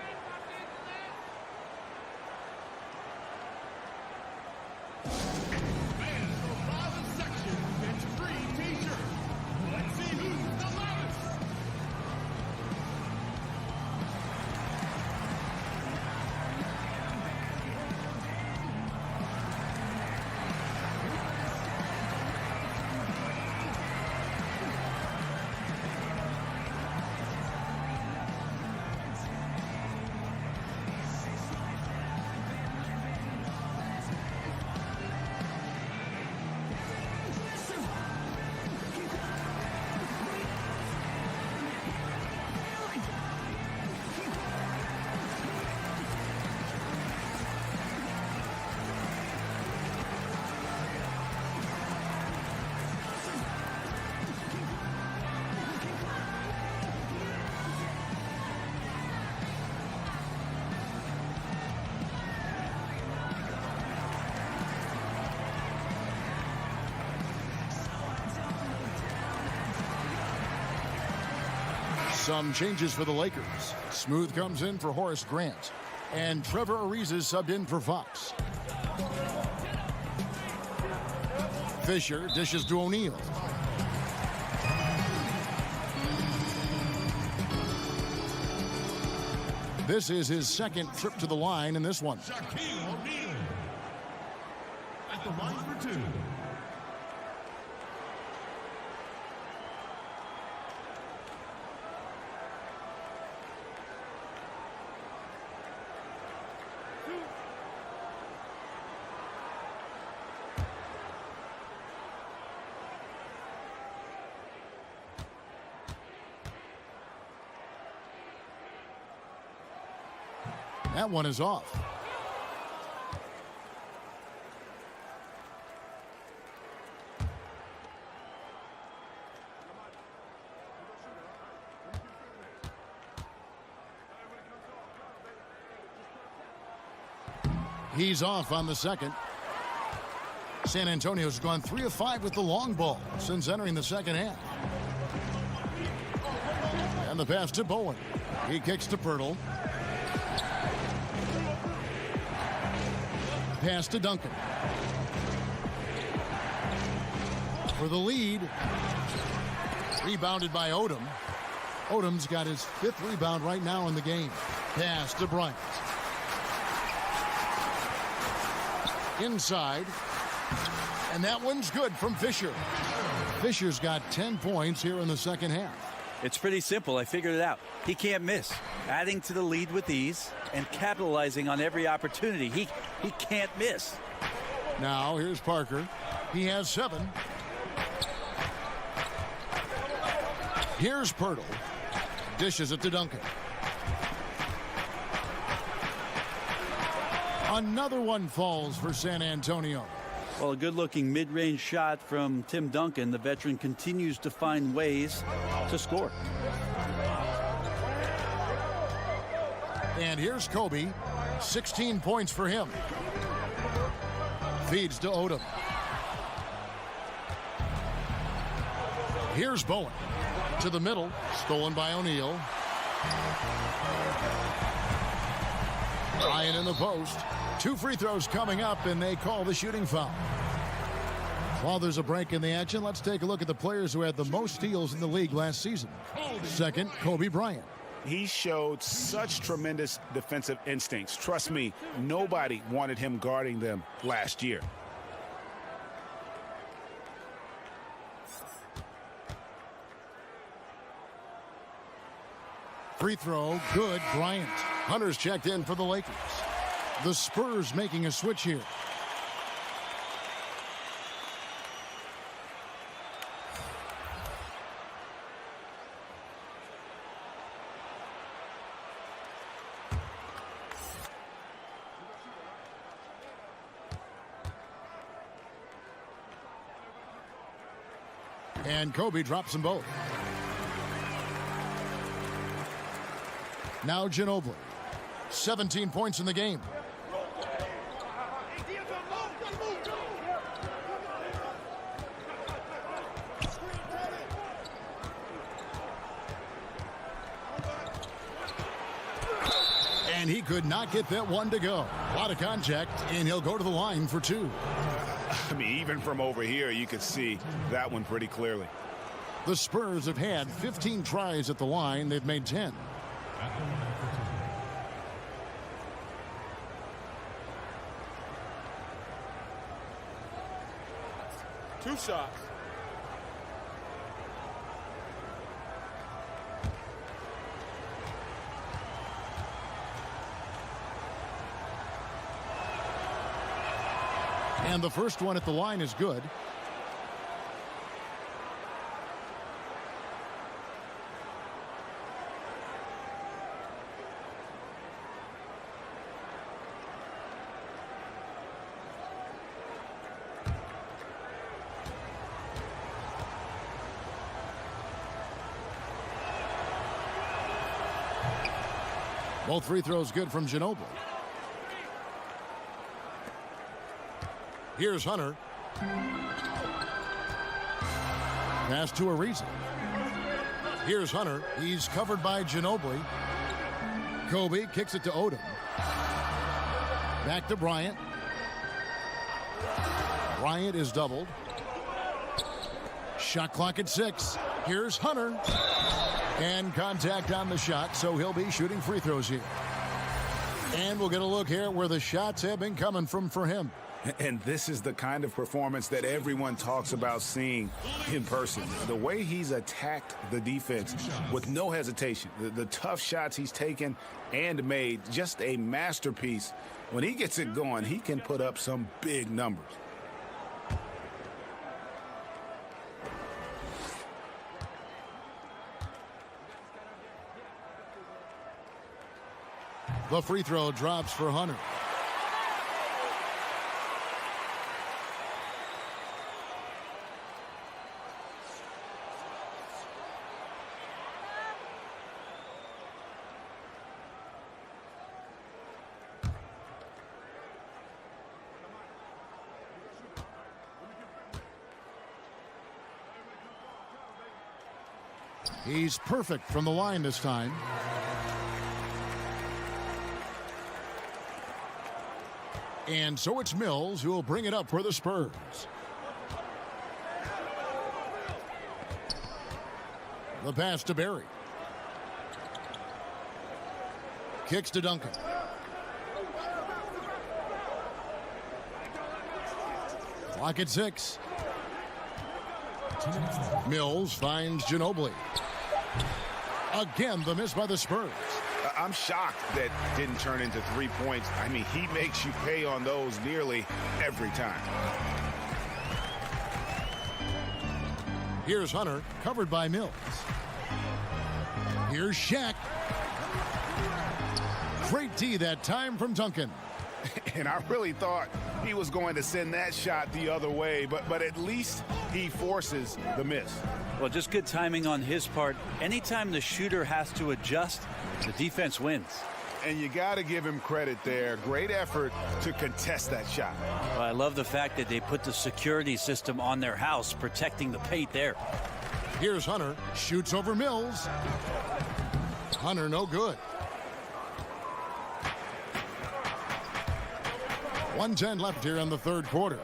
Speaker 1: Some changes for the Lakers. Smooth comes in for Horace Grant. And Trevor Ariza is subbed in for Fox. Fisher dishes to O'Neal. This is his second trip to the line in this one.
Speaker 11: Shaquille O'Neal at the line for two.
Speaker 1: That one is off. He's off on the second. San Antonio's gone 3 of 5 with the long ball since entering the second half. And the pass to Bowen. He kicks to Pirtle. Pass to Duncan. For the lead. Rebounded by Odom. Odom's got his 5th rebound right now in the game. Pass to Bryant. Inside. And that one's good from Fisher. Fisher's got 10 points here in the second half.
Speaker 3: It's pretty simple. I figured it out. He can't miss. Adding to the lead with ease and capitalizing on every opportunity. He can't miss.
Speaker 1: Now here's Parker. He has 7. Here's Pirtle. Dishes it to Duncan. Another one falls for San Antonio.
Speaker 3: Well, a good-looking mid-range shot from Tim Duncan. The veteran continues to find ways to score.
Speaker 1: And here's Kobe. 16 points for him. Feeds to Odom. Here's Bowen. To the middle. Stolen by O'Neal. Bryant in the post. 2 free throws coming up, and they call the shooting foul. While there's a break in the action, let's take a look at the players who had the most steals in the league last season. Second, Kobe Bryant.
Speaker 5: He showed such tremendous defensive instincts. Trust me, nobody wanted him guarding them last year.
Speaker 1: Free throw, good, Bryant. Hunter's checked in for the Lakers. The Spurs making a switch here. And Kobe drops them both. Now Ginobili. 17 points in the game. And he could not get that one to go. A lot of contact, and he'll go to the line for 2.
Speaker 5: I mean, even from over here, you could see that one pretty clearly.
Speaker 1: The Spurs have had 15 tries at the line. They've made 10.
Speaker 9: 2 shots.
Speaker 1: And the first one at the line is good. Both free throws good from Ginobili. Here's Hunter. Pass to Ariza. Here's Hunter. He's covered by Ginobili. Kobe kicks it to Odom. Back to Bryant. Bryant is doubled. Shot clock at 6. Here's Hunter. And contact on the shot, so he'll be shooting free throws here. And we'll get a look here where the shots have been coming from for him.
Speaker 5: And this is the kind of performance that everyone talks about seeing in person. The way he's attacked the defense with no hesitation. The tough shots he's taken and made, just a masterpiece. When he gets it going, he can put up some big numbers.
Speaker 1: The free throw drops for Hunter. He's perfect from the line this time. And so it's Mills who will bring it up for the Spurs. The pass to Barry. Kicks to Duncan. Clock at 6. Mills finds Ginobili. Again, the miss by the Spurs.
Speaker 5: I'm shocked that didn't turn into 3 points. I mean, he makes you pay on those nearly every time.
Speaker 1: Here's Hunter, covered by Mills. Here's Shaq. Great D that time from Duncan.
Speaker 5: And I really thought he was going to send that shot the other way, but at least he forces the miss.
Speaker 3: Well, just good timing on his part. Anytime the shooter has to adjust, the defense wins.
Speaker 5: And you got to give him credit there. Great effort to contest that shot.
Speaker 3: Well, I love the fact that they put the security system on their house, protecting the paint there.
Speaker 1: Here's Hunter, shoots over Mills. Hunter no good. 1:10 left here in the third quarter.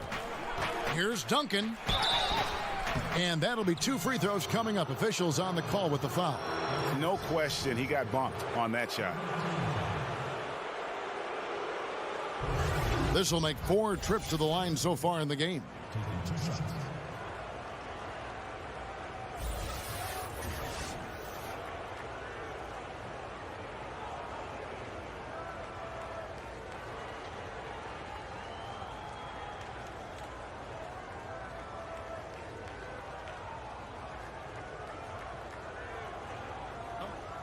Speaker 1: Here's Duncan. And that'll be 2 free throws coming up. Officials on the call with the foul.
Speaker 5: No question, he got bumped on that shot.
Speaker 1: This will make 4 trips to the line so far in the game.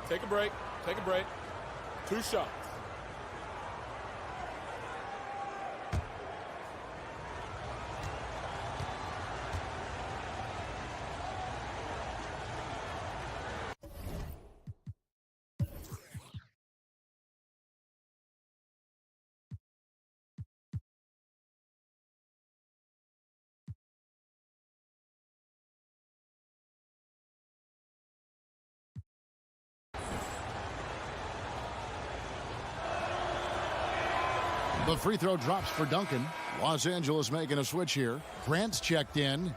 Speaker 6: Take a break. Take a break. 2 shots.
Speaker 1: The free throw drops for Duncan. Los Angeles making a switch here. Grant's checked in.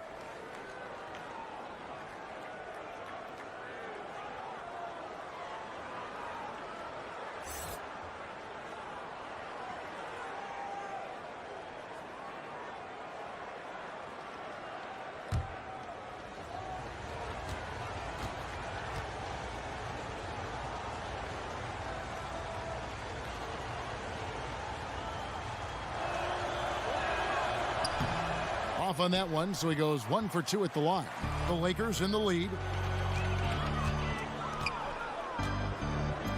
Speaker 1: Off on that one, so he goes 1 for 2 at the line. The Lakers in the lead.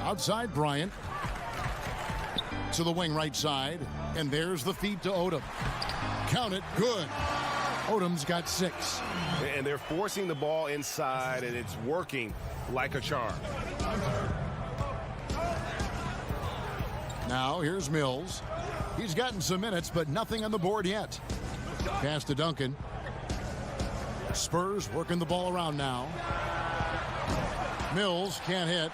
Speaker 1: Outside Bryant. To the wing right side. And there's the feed to Odom. Count it, good. Odom's got 6.
Speaker 2: And they're forcing the ball inside, and it's working like a charm.
Speaker 1: Now here's Mills. He's gotten some minutes, but nothing on the board yet. Pass to Duncan. Spurs working the ball around now. Mills can't hit.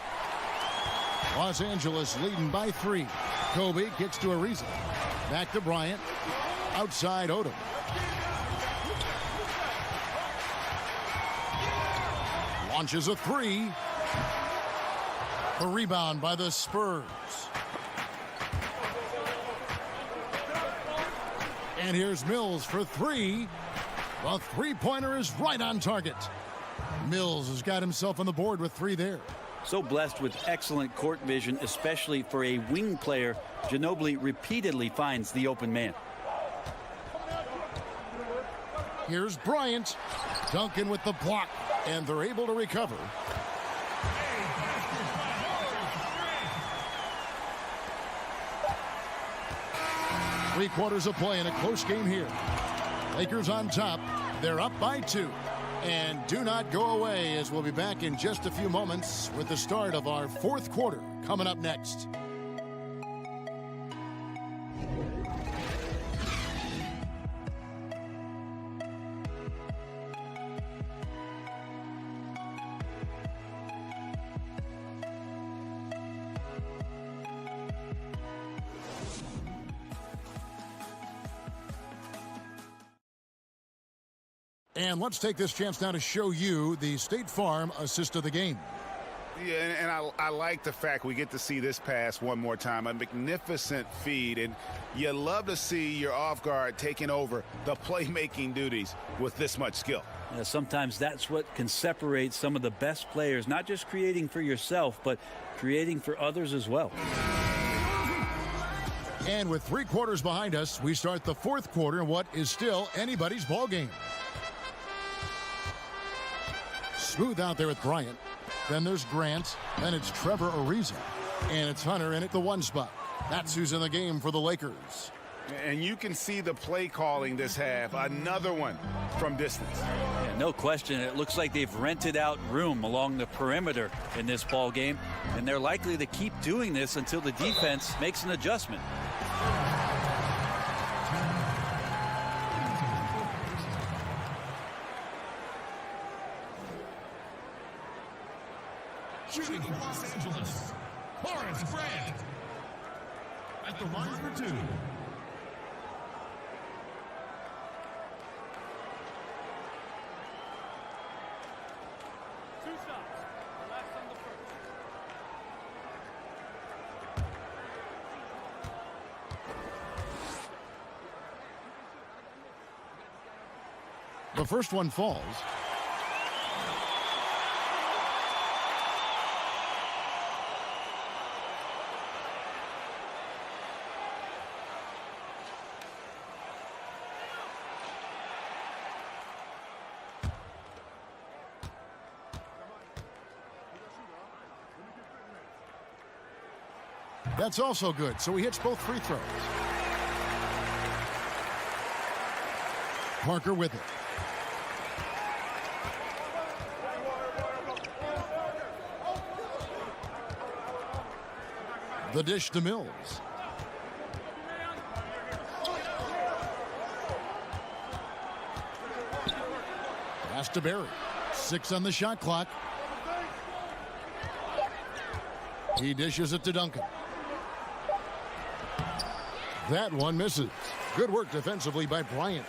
Speaker 1: Los Angeles leading by 3. Kobe kicks to Ariza. Back to Bryant. Outside Odom. Launches a 3. The rebound by the Spurs. And here's Mills for 3. The three-pointer is right on target. Mills has got himself on the board with 3 there.
Speaker 3: So blessed with excellent court vision, especially for a wing player. Ginobili repeatedly finds the open man.
Speaker 1: Here's Bryant. Duncan with the block, and they're able to recover. Three-quarters of play in a close game here. Lakers on top. They're up by 2. And do not go away, as we'll be back in just a few moments with the start of our 4th quarter coming up next. And let's take this chance now to show you the State Farm assist of the game.
Speaker 5: Yeah, and I like the fact we get to see this pass one more time. A magnificent feed, and you love to see your off guard taking over the playmaking duties with this much skill.
Speaker 3: Yeah, sometimes that's what can separate some of the best players, not just creating for yourself, but creating for others as well.
Speaker 1: And with 3 quarters behind us, we start the 4th quarter in what is still anybody's ball game. Smooth out there with Bryant. Then there's Grant. Then it's Trevor Ariza. And it's Hunter in at the 1 spot. That's who's in the game for the Lakers.
Speaker 5: And you can see the play calling this half. Another one from distance.
Speaker 3: Yeah, no question. It looks like they've rented out room along the perimeter in this ball game. And they're likely to keep doing this until the defense makes an adjustment.
Speaker 11: Shooting for Los Angeles, Horace Grant. At the line for 2.
Speaker 1: The first one falls. That's also good, so he hits both free throws. Parker with it. The dish to Mills. Pass to Barry. 6 on the shot clock. He dishes it to Duncan. That one misses. Good work defensively by Bryant.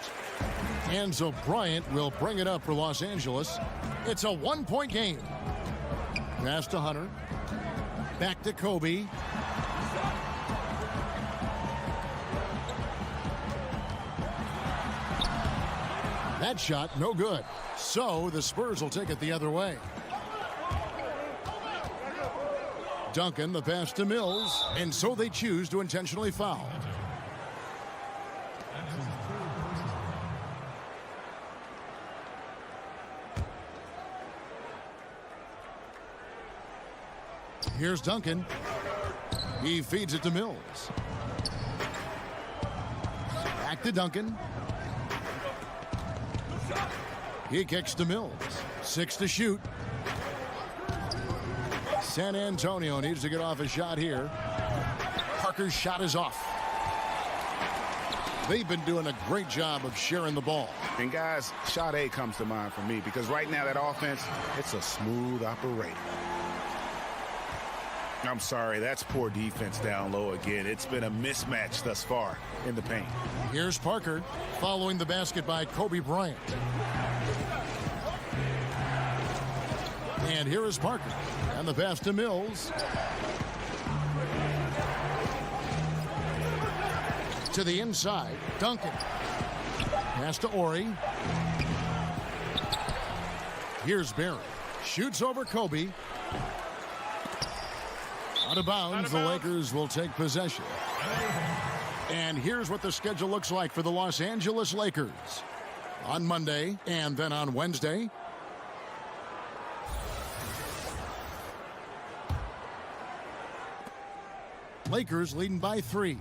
Speaker 1: And so Bryant will bring it up for Los Angeles. It's a 1-point game. Pass to Hunter. Back to Kobe. That shot, no good. So the Spurs will take it the other way. Duncan, the pass to Mills, and so they choose to intentionally foul. Here's Duncan. He feeds it to Mills. Back to Duncan. He kicks to Mills. 6 to shoot. San Antonio needs to get off a shot here. Parker's shot is off. They've been doing a great job of sharing the ball.
Speaker 5: And guys, shot A comes to mind for me because right now that offense, it's a smooth operation. I'm sorry, that's poor defense down low again. It's been a mismatch thus far in the paint.
Speaker 1: Here's Parker following the basket by Kobe Bryant. And here is Parker. And the pass to Mills. To the inside, Duncan. Pass to Ori. Here's Barry. Shoots over Kobe. Out of bounds, the Lakers will take possession. And here's what the schedule looks like for the Los Angeles Lakers. On Monday and then on Wednesday. Lakers leading by 3.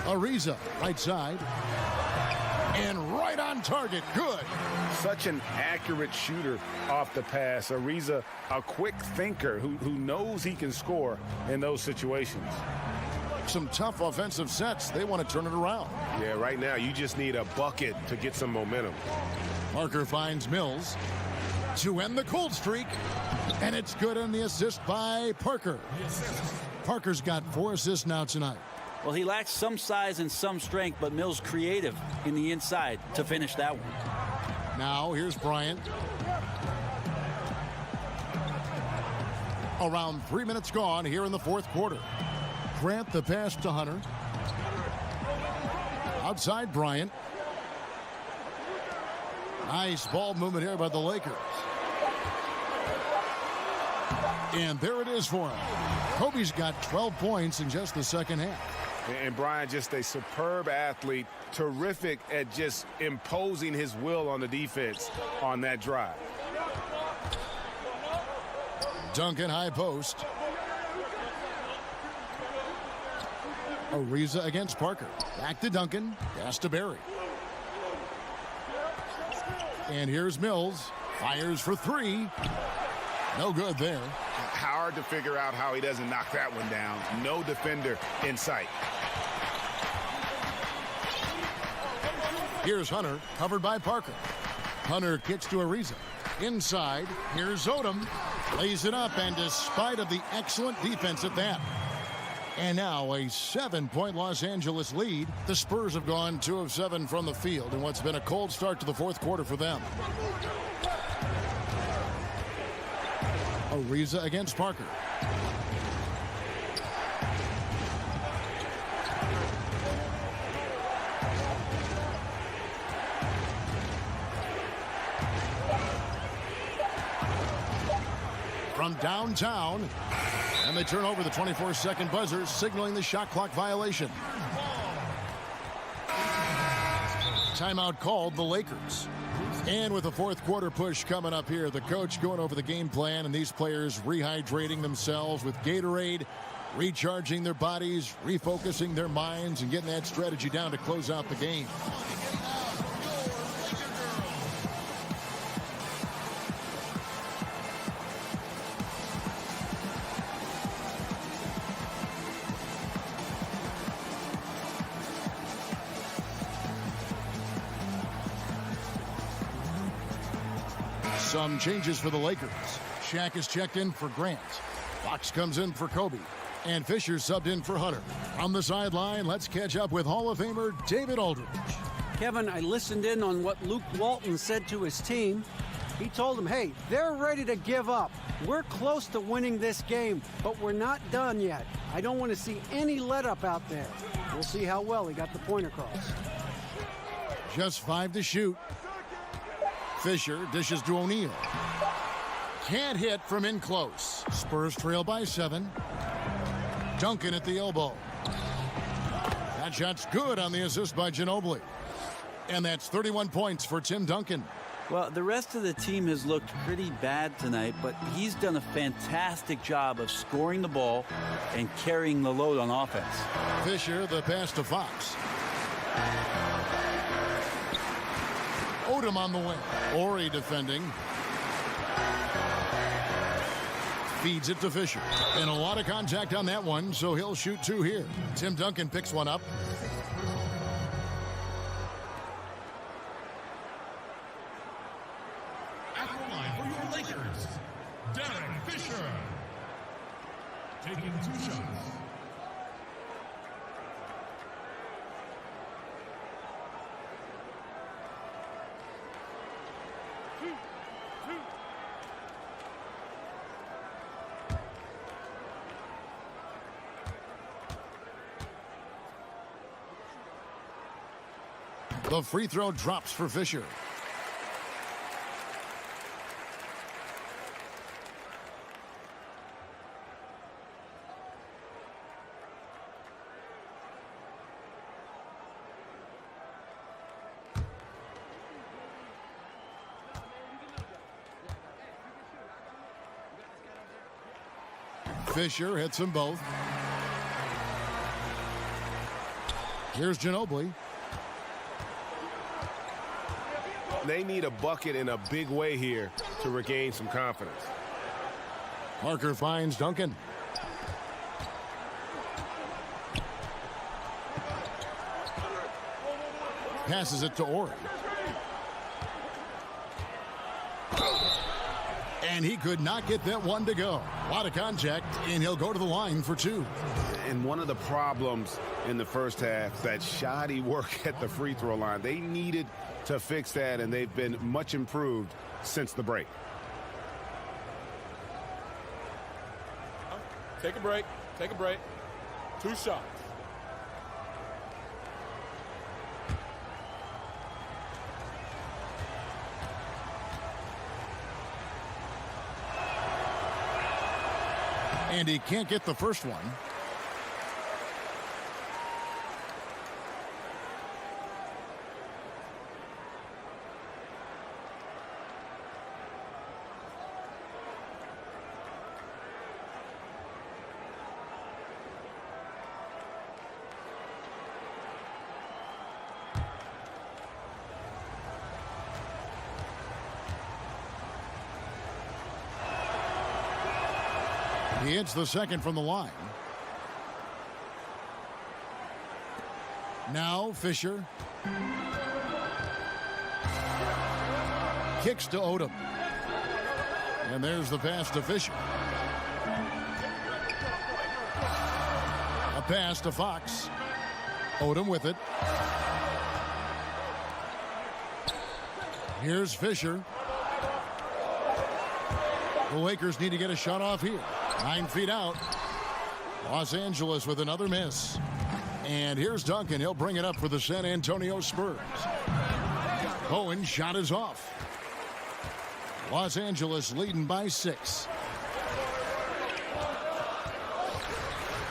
Speaker 1: Ariza, right side. And right on target. Good.
Speaker 5: Such an accurate shooter off the pass. Ariza, a quick thinker who knows he can score in those situations.
Speaker 1: Some tough offensive sets. They want to turn it around.
Speaker 5: Yeah, right now you just need a bucket to get some momentum.
Speaker 1: Parker finds Mills to end the cold streak. And it's good on the assist by Parker. Parker's got 4 assists now tonight.
Speaker 3: Well, he lacks some size and some strength, but Mills creative in the inside to finish that one.
Speaker 1: Now here's Bryant. Around 3 minutes gone here in the fourth quarter. Grant the pass to Hunter. Outside Bryant. Nice ball movement here by the Lakers. And there it is for him. Kobe's got 12 points in just the second half.
Speaker 5: And Bryant, just a superb athlete, terrific at just imposing his will on the defense on that drive.
Speaker 1: Duncan high post. Ariza against Parker. Back to Duncan. Pass to Barry. And here's Mills. Fires for 3. No good there.
Speaker 5: Hard to figure out how he doesn't knock that one down. No defender in sight.
Speaker 1: Here's Hunter, covered by Parker. Hunter kicks to Ariza. Inside, here's Odom. Lays it up, and despite of the excellent defense at that. And now a 7-point Los Angeles lead. The Spurs have gone 2 of 7 from the field in what's been a cold start to the fourth quarter for them. Ariza against Parker. From downtown, and they turn over the 24-second buzzer, signaling the shot clock violation. Timeout called the Lakers. And with the fourth quarter push coming up here, the coach going over the game plan and these players rehydrating themselves with Gatorade, recharging their bodies, refocusing their minds, and getting that strategy down to close out the game. Some changes for the Lakers. Shaq is checked in for Grant. Fox comes in for Kobe. And Fisher subbed in for Hunter. On the sideline, let's catch up with Hall of Famer David Aldridge.
Speaker 4: Kevin, I listened in on what Luke Walton said to his team. He told them, hey, they're ready to give up. We're close to winning this game, but we're not done yet. I don't want to see any let up out there. We'll see how well he got the point across.
Speaker 1: Just 5 to shoot. Fisher dishes to O'Neal. Can't hit from in close. Spurs trail by 7. Duncan at the elbow. That shot's good on the assist by Ginobili. And that's 31 points for Tim Duncan.
Speaker 3: Well, the rest of the team has looked pretty bad tonight, but he's done a fantastic job of scoring the ball and carrying the load on offense.
Speaker 1: Fisher, the pass to Fox. Odom on the wing. Ori defending. Feeds it to Fisher. And a lot of contact on that one, so he'll shoot 2 here. Tim Duncan picks one up.
Speaker 11: taking 2 shots.
Speaker 1: The free throw drops for Fisher. Fisher hits them both. Here's Ginobili.
Speaker 2: They need a bucket in a big way here to regain some confidence.
Speaker 1: Parker finds Duncan. Passes it to Ori. And he could not get that one to go. A lot of contact, and he'll go to the line for 2.
Speaker 2: And one of the problems in the first half, that shoddy work at the free throw line. They needed to fix that, and they've been much improved since the break.
Speaker 6: Take a break. Take a break. 2 shots.
Speaker 1: And he can't get the first one. He hits the second from the line. Now Fisher. Kicks to Odom. And there's the pass to Fisher. A pass to Fox. Odom with it. Here's Fisher. The Lakers need to get a shot off here. 9 feet out. Los Angeles with another miss. And here's Duncan. He'll bring it up for the San Antonio Spurs. Bowen's shot is off. Los Angeles leading by 6.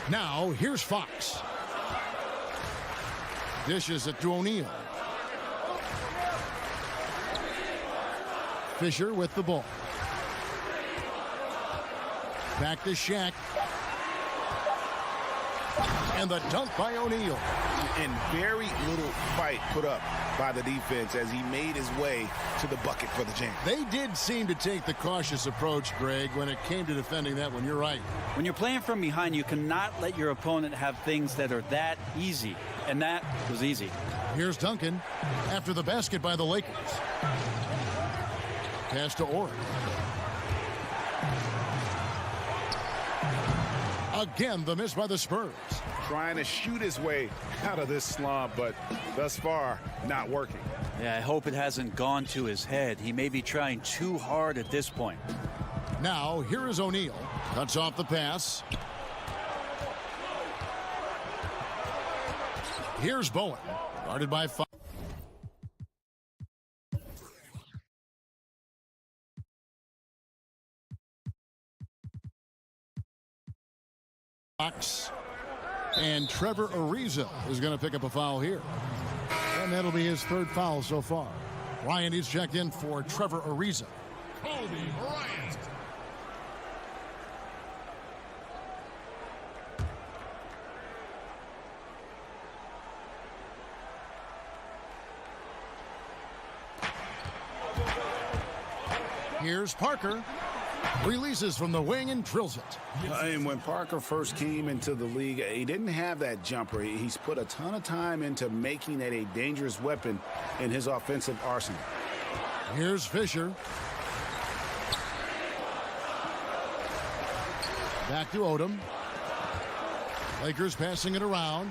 Speaker 1: Now here's Fox. Dishes it to O'Neal. Fisher with the ball. Back to Shaq. And the dunk by O'Neal.
Speaker 5: And very little fight put up by the defense as he made his way to the bucket for the jam.
Speaker 1: They did seem to take the cautious approach, Greg, when it came to defending that one. You're right.
Speaker 3: When you're playing from behind, you cannot let your opponent have things that are that easy. And that was easy.
Speaker 1: Here's Duncan after the basket by the Lakers. Pass to Ori. Again, the miss by the Spurs.
Speaker 5: Trying to shoot his way out of this slump, but thus far, not working.
Speaker 3: Yeah, I hope it hasn't gone to his head. He may be trying too hard at this point.
Speaker 1: Now, here is O'Neal. Cuts off the pass. Here's Bowen. Guarded by 5. And Trevor Ariza is going to pick up a foul here. And that'll be his 3rd foul so far. Ryan is checked in for Trevor Ariza.
Speaker 11: Kobe Bryant.
Speaker 1: Here's Parker. Releases from the wing and drills it.
Speaker 5: And when Parker first came into the league, he didn't have that jumper. He's put a ton of time into making that a dangerous weapon in his offensive arsenal.
Speaker 1: Here's Fisher. Back to Odom. Lakers passing it around.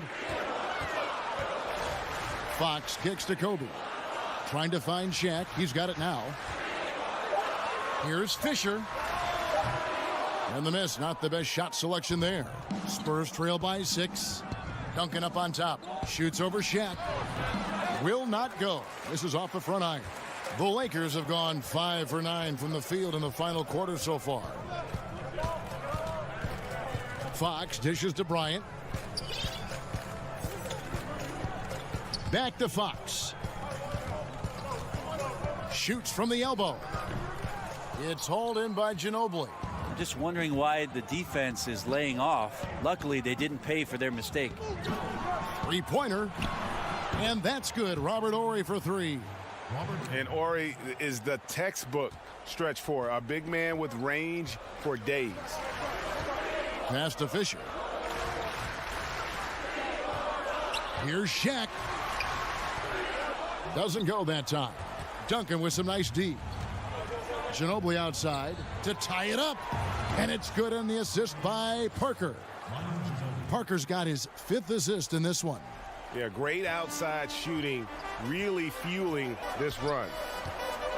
Speaker 1: Fox kicks to Kobe. Trying to find Shaq. He's got it now. Here's Fisher. And the miss. Not the best shot selection there. Spurs trail by 6. Duncan up on top. Shoots over Shaq. Will not go. This is off the front iron. The Lakers have gone 5 for 9 from the field in the final quarter so far. Fox dishes to Bryant. Back to Fox. Shoots from the elbow. It's hauled in by Ginobili.
Speaker 3: I'm just wondering why the defense is laying off. Luckily, they didn't pay for their mistake.
Speaker 1: Three-pointer. And that's good. Robert Horry for 3.
Speaker 2: And Horry is the textbook stretch four. A big man with range for days.
Speaker 1: Pass to Fisher. Here's Shaq. Doesn't go that time. Duncan with some nice D. Ginobili outside to tie it up. And it's good on the assist by Parker. Parker's got his 5th assist in this one.
Speaker 2: Yeah, great outside shooting, really fueling this run.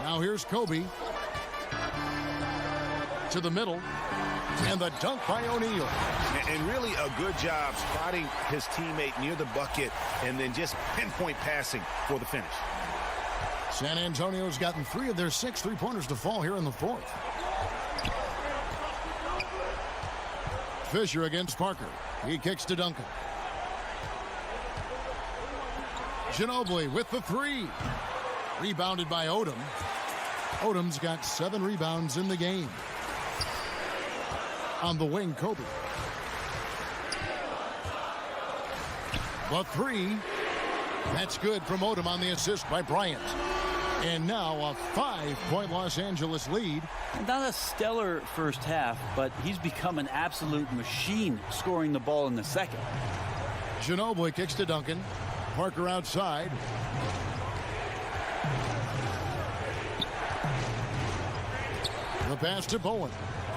Speaker 1: Now here's Kobe. To the middle. And the dunk by O'Neal.
Speaker 5: And really a good job spotting his teammate near the bucket and then just pinpoint passing for the finish.
Speaker 1: San Antonio's gotten 3 of their 6 3-pointers to fall here in the 4th. Fisher against Parker. He kicks to Duncan. Ginobili with the 3. Rebounded by Odom. Odom's got 7 rebounds in the game. On the wing, Kobe. The 3. That's good from Odom on the assist by Bryant. And now a 5-point Los Angeles lead.
Speaker 3: Not a stellar first half, but he's become an absolute machine scoring the ball in the second.
Speaker 1: Ginobili kicks to Duncan. Parker outside. The pass to Bowen.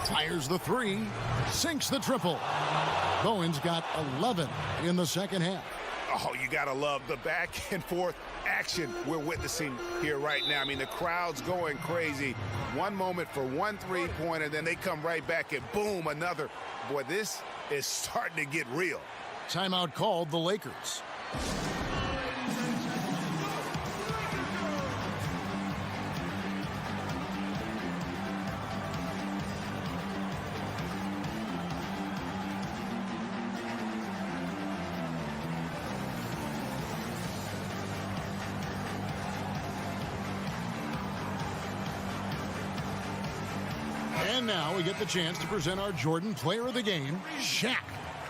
Speaker 1: Fires the 3. Sinks the triple. Bowen's got 11 in the second half.
Speaker 5: Oh, you got to love the back and forth action we're witnessing here right now. I mean, the crowd's going crazy. One moment for one 3-pointer, then they come right back and boom, another. Boy, this is starting to get real.
Speaker 1: Timeout called the Lakers. And now we get the chance to present our Jordan Player of the Game, Shaq.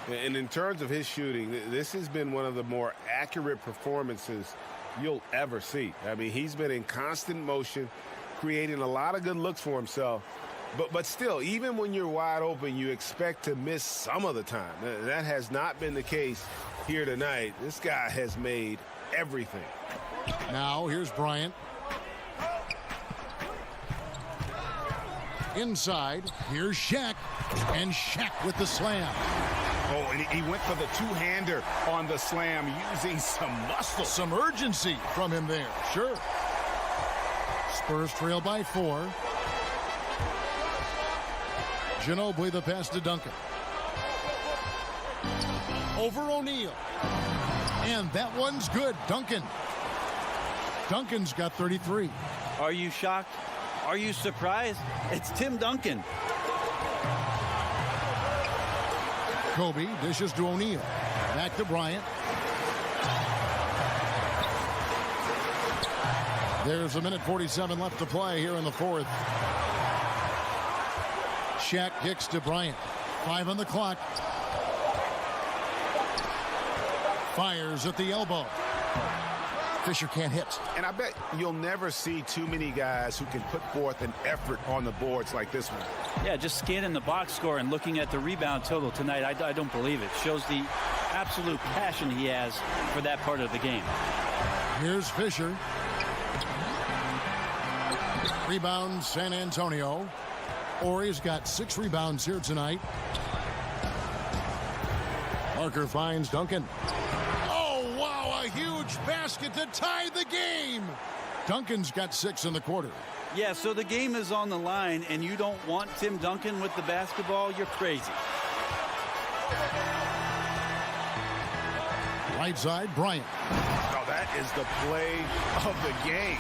Speaker 2: And in terms of his shooting, this has been one of the more accurate performances you'll ever see. I mean, he's been in constant motion, creating a lot of good looks for himself. But still, even when you're wide open, you expect to miss some of the time. That has not been the case here tonight. This guy has made everything.
Speaker 1: Now here's Bryant. Inside, here's Shaq. And Shaq with the slam.
Speaker 5: Oh, and he went for the two-hander on the slam, using some muscle.
Speaker 1: Some urgency from him there, sure. Spurs trail by 4. Ginobili the pass to Duncan. Over O'Neal. And that one's good. Duncan. Duncan's got 33.
Speaker 3: Are you shocked? Are you surprised? It's Tim Duncan.
Speaker 1: Kobe dishes to O'Neal. Back to Bryant. There's a minute 47 left to play here in the 4th. Shaq kicks to Bryant. 5 on the clock. Fires at the elbow. Fisher can't hit.
Speaker 5: And I bet you'll never see too many guys who can put forth an effort on the boards like this one.
Speaker 3: Yeah, just scanning the box score and looking at the rebound total tonight, I don't believe it. Shows the absolute passion he has for that part of the game.
Speaker 1: Here's Fisher. Rebound San Antonio. Horry's got 6 rebounds here tonight. A Parker finds Duncan. Oh, wow, a huge basket to tie the game. Duncan's got 6 in the quarter.
Speaker 3: Yeah, so the game is on the line, and you don't want Tim Duncan with the basketball? You're crazy.
Speaker 1: Right side, Bryant.
Speaker 5: Oh, that is the play of the game.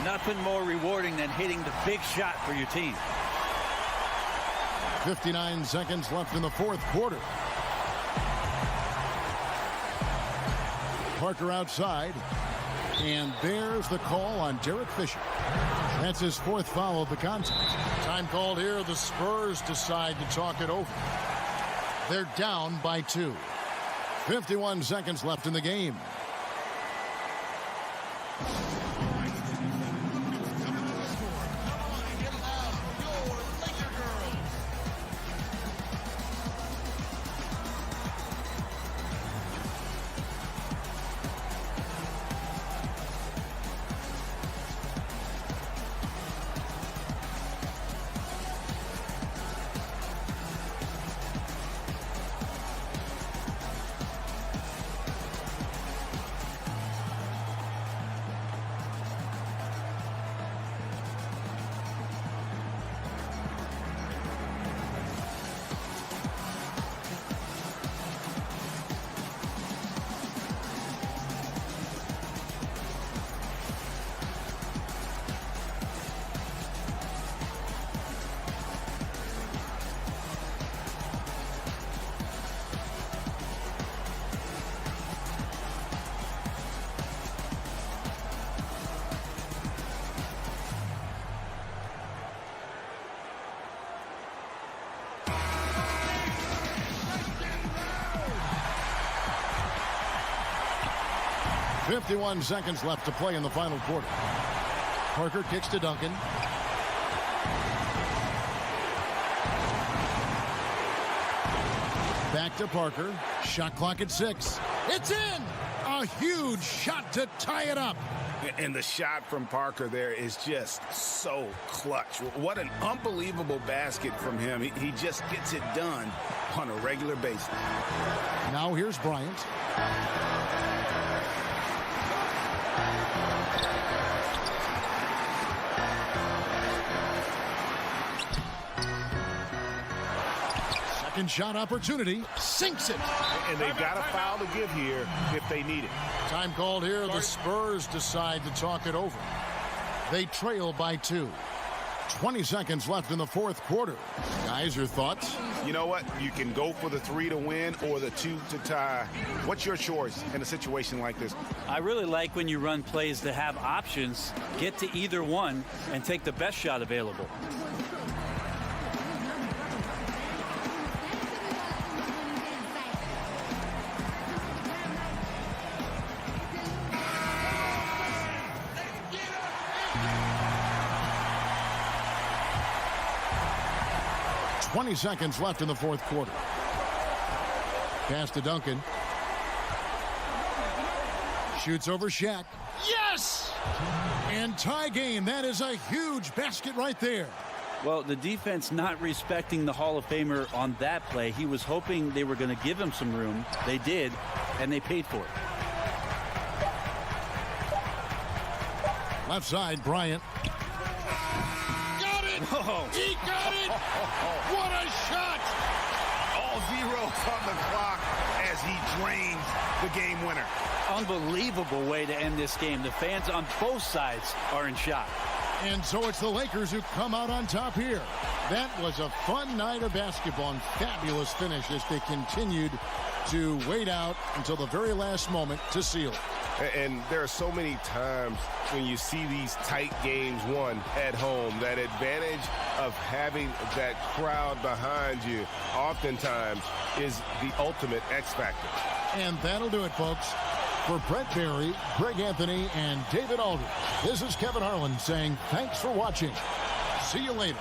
Speaker 3: Nothing more rewarding than hitting the big shot for your team.
Speaker 1: 59 seconds left in the fourth quarter. Parker outside. And there's the call on Derek Fisher. That's his 4th foul of the contest. Time called here. The Spurs decide to talk it over. They're down by 2. 51 seconds left in the game. .51 seconds left to play in the final quarter. Parker kicks to Duncan. Back to Parker. Shot clock at 6. It's in! A huge shot to tie it up.
Speaker 5: And the shot from Parker there is just so clutch. What an unbelievable basket from him. He just gets it done on a regular basis.
Speaker 1: Now here's Bryant. Second shot opportunity. Sinks it.
Speaker 5: And they've got a foul to give here if they need it.
Speaker 1: Time called here. The Spurs decide to talk it over. They trail by 2. 20 seconds left in the fourth quarter. Guys, your thoughts?
Speaker 5: You know what? You can go for the 3 to win or the 2 to tie. What's your choice in a situation like this?
Speaker 3: I really like when you run plays that have options. Get to either one and take the best shot available.
Speaker 1: .20 seconds left in the fourth quarter. Pass to Duncan. Shoots over Shaq. Yes! And tie game. That is a huge basket right there.
Speaker 3: Well, the defense not respecting the Hall of Famer on that play. He was hoping they were going to give him some room. They did, and they paid for it.
Speaker 1: Left side, Bryant.
Speaker 5: Whoa.
Speaker 1: He got it! What a shot!
Speaker 5: All zeros on the clock as he drains the game winner.
Speaker 3: Unbelievable way to end this game. The fans on both sides are in shock.
Speaker 1: And so it's the Lakers who come out on top here. That was a fun night of basketball and fabulous finish as they continued to wait out until the very last moment to seal it.
Speaker 2: And there are so many times when you see these tight games won at home, that advantage of having that crowd behind you oftentimes is the ultimate X factor.
Speaker 1: And that'll do it, folks. For Brett Barry, Greg Anthony, and David Aldridge, this is Kevin Harlan saying thanks for watching. See you later.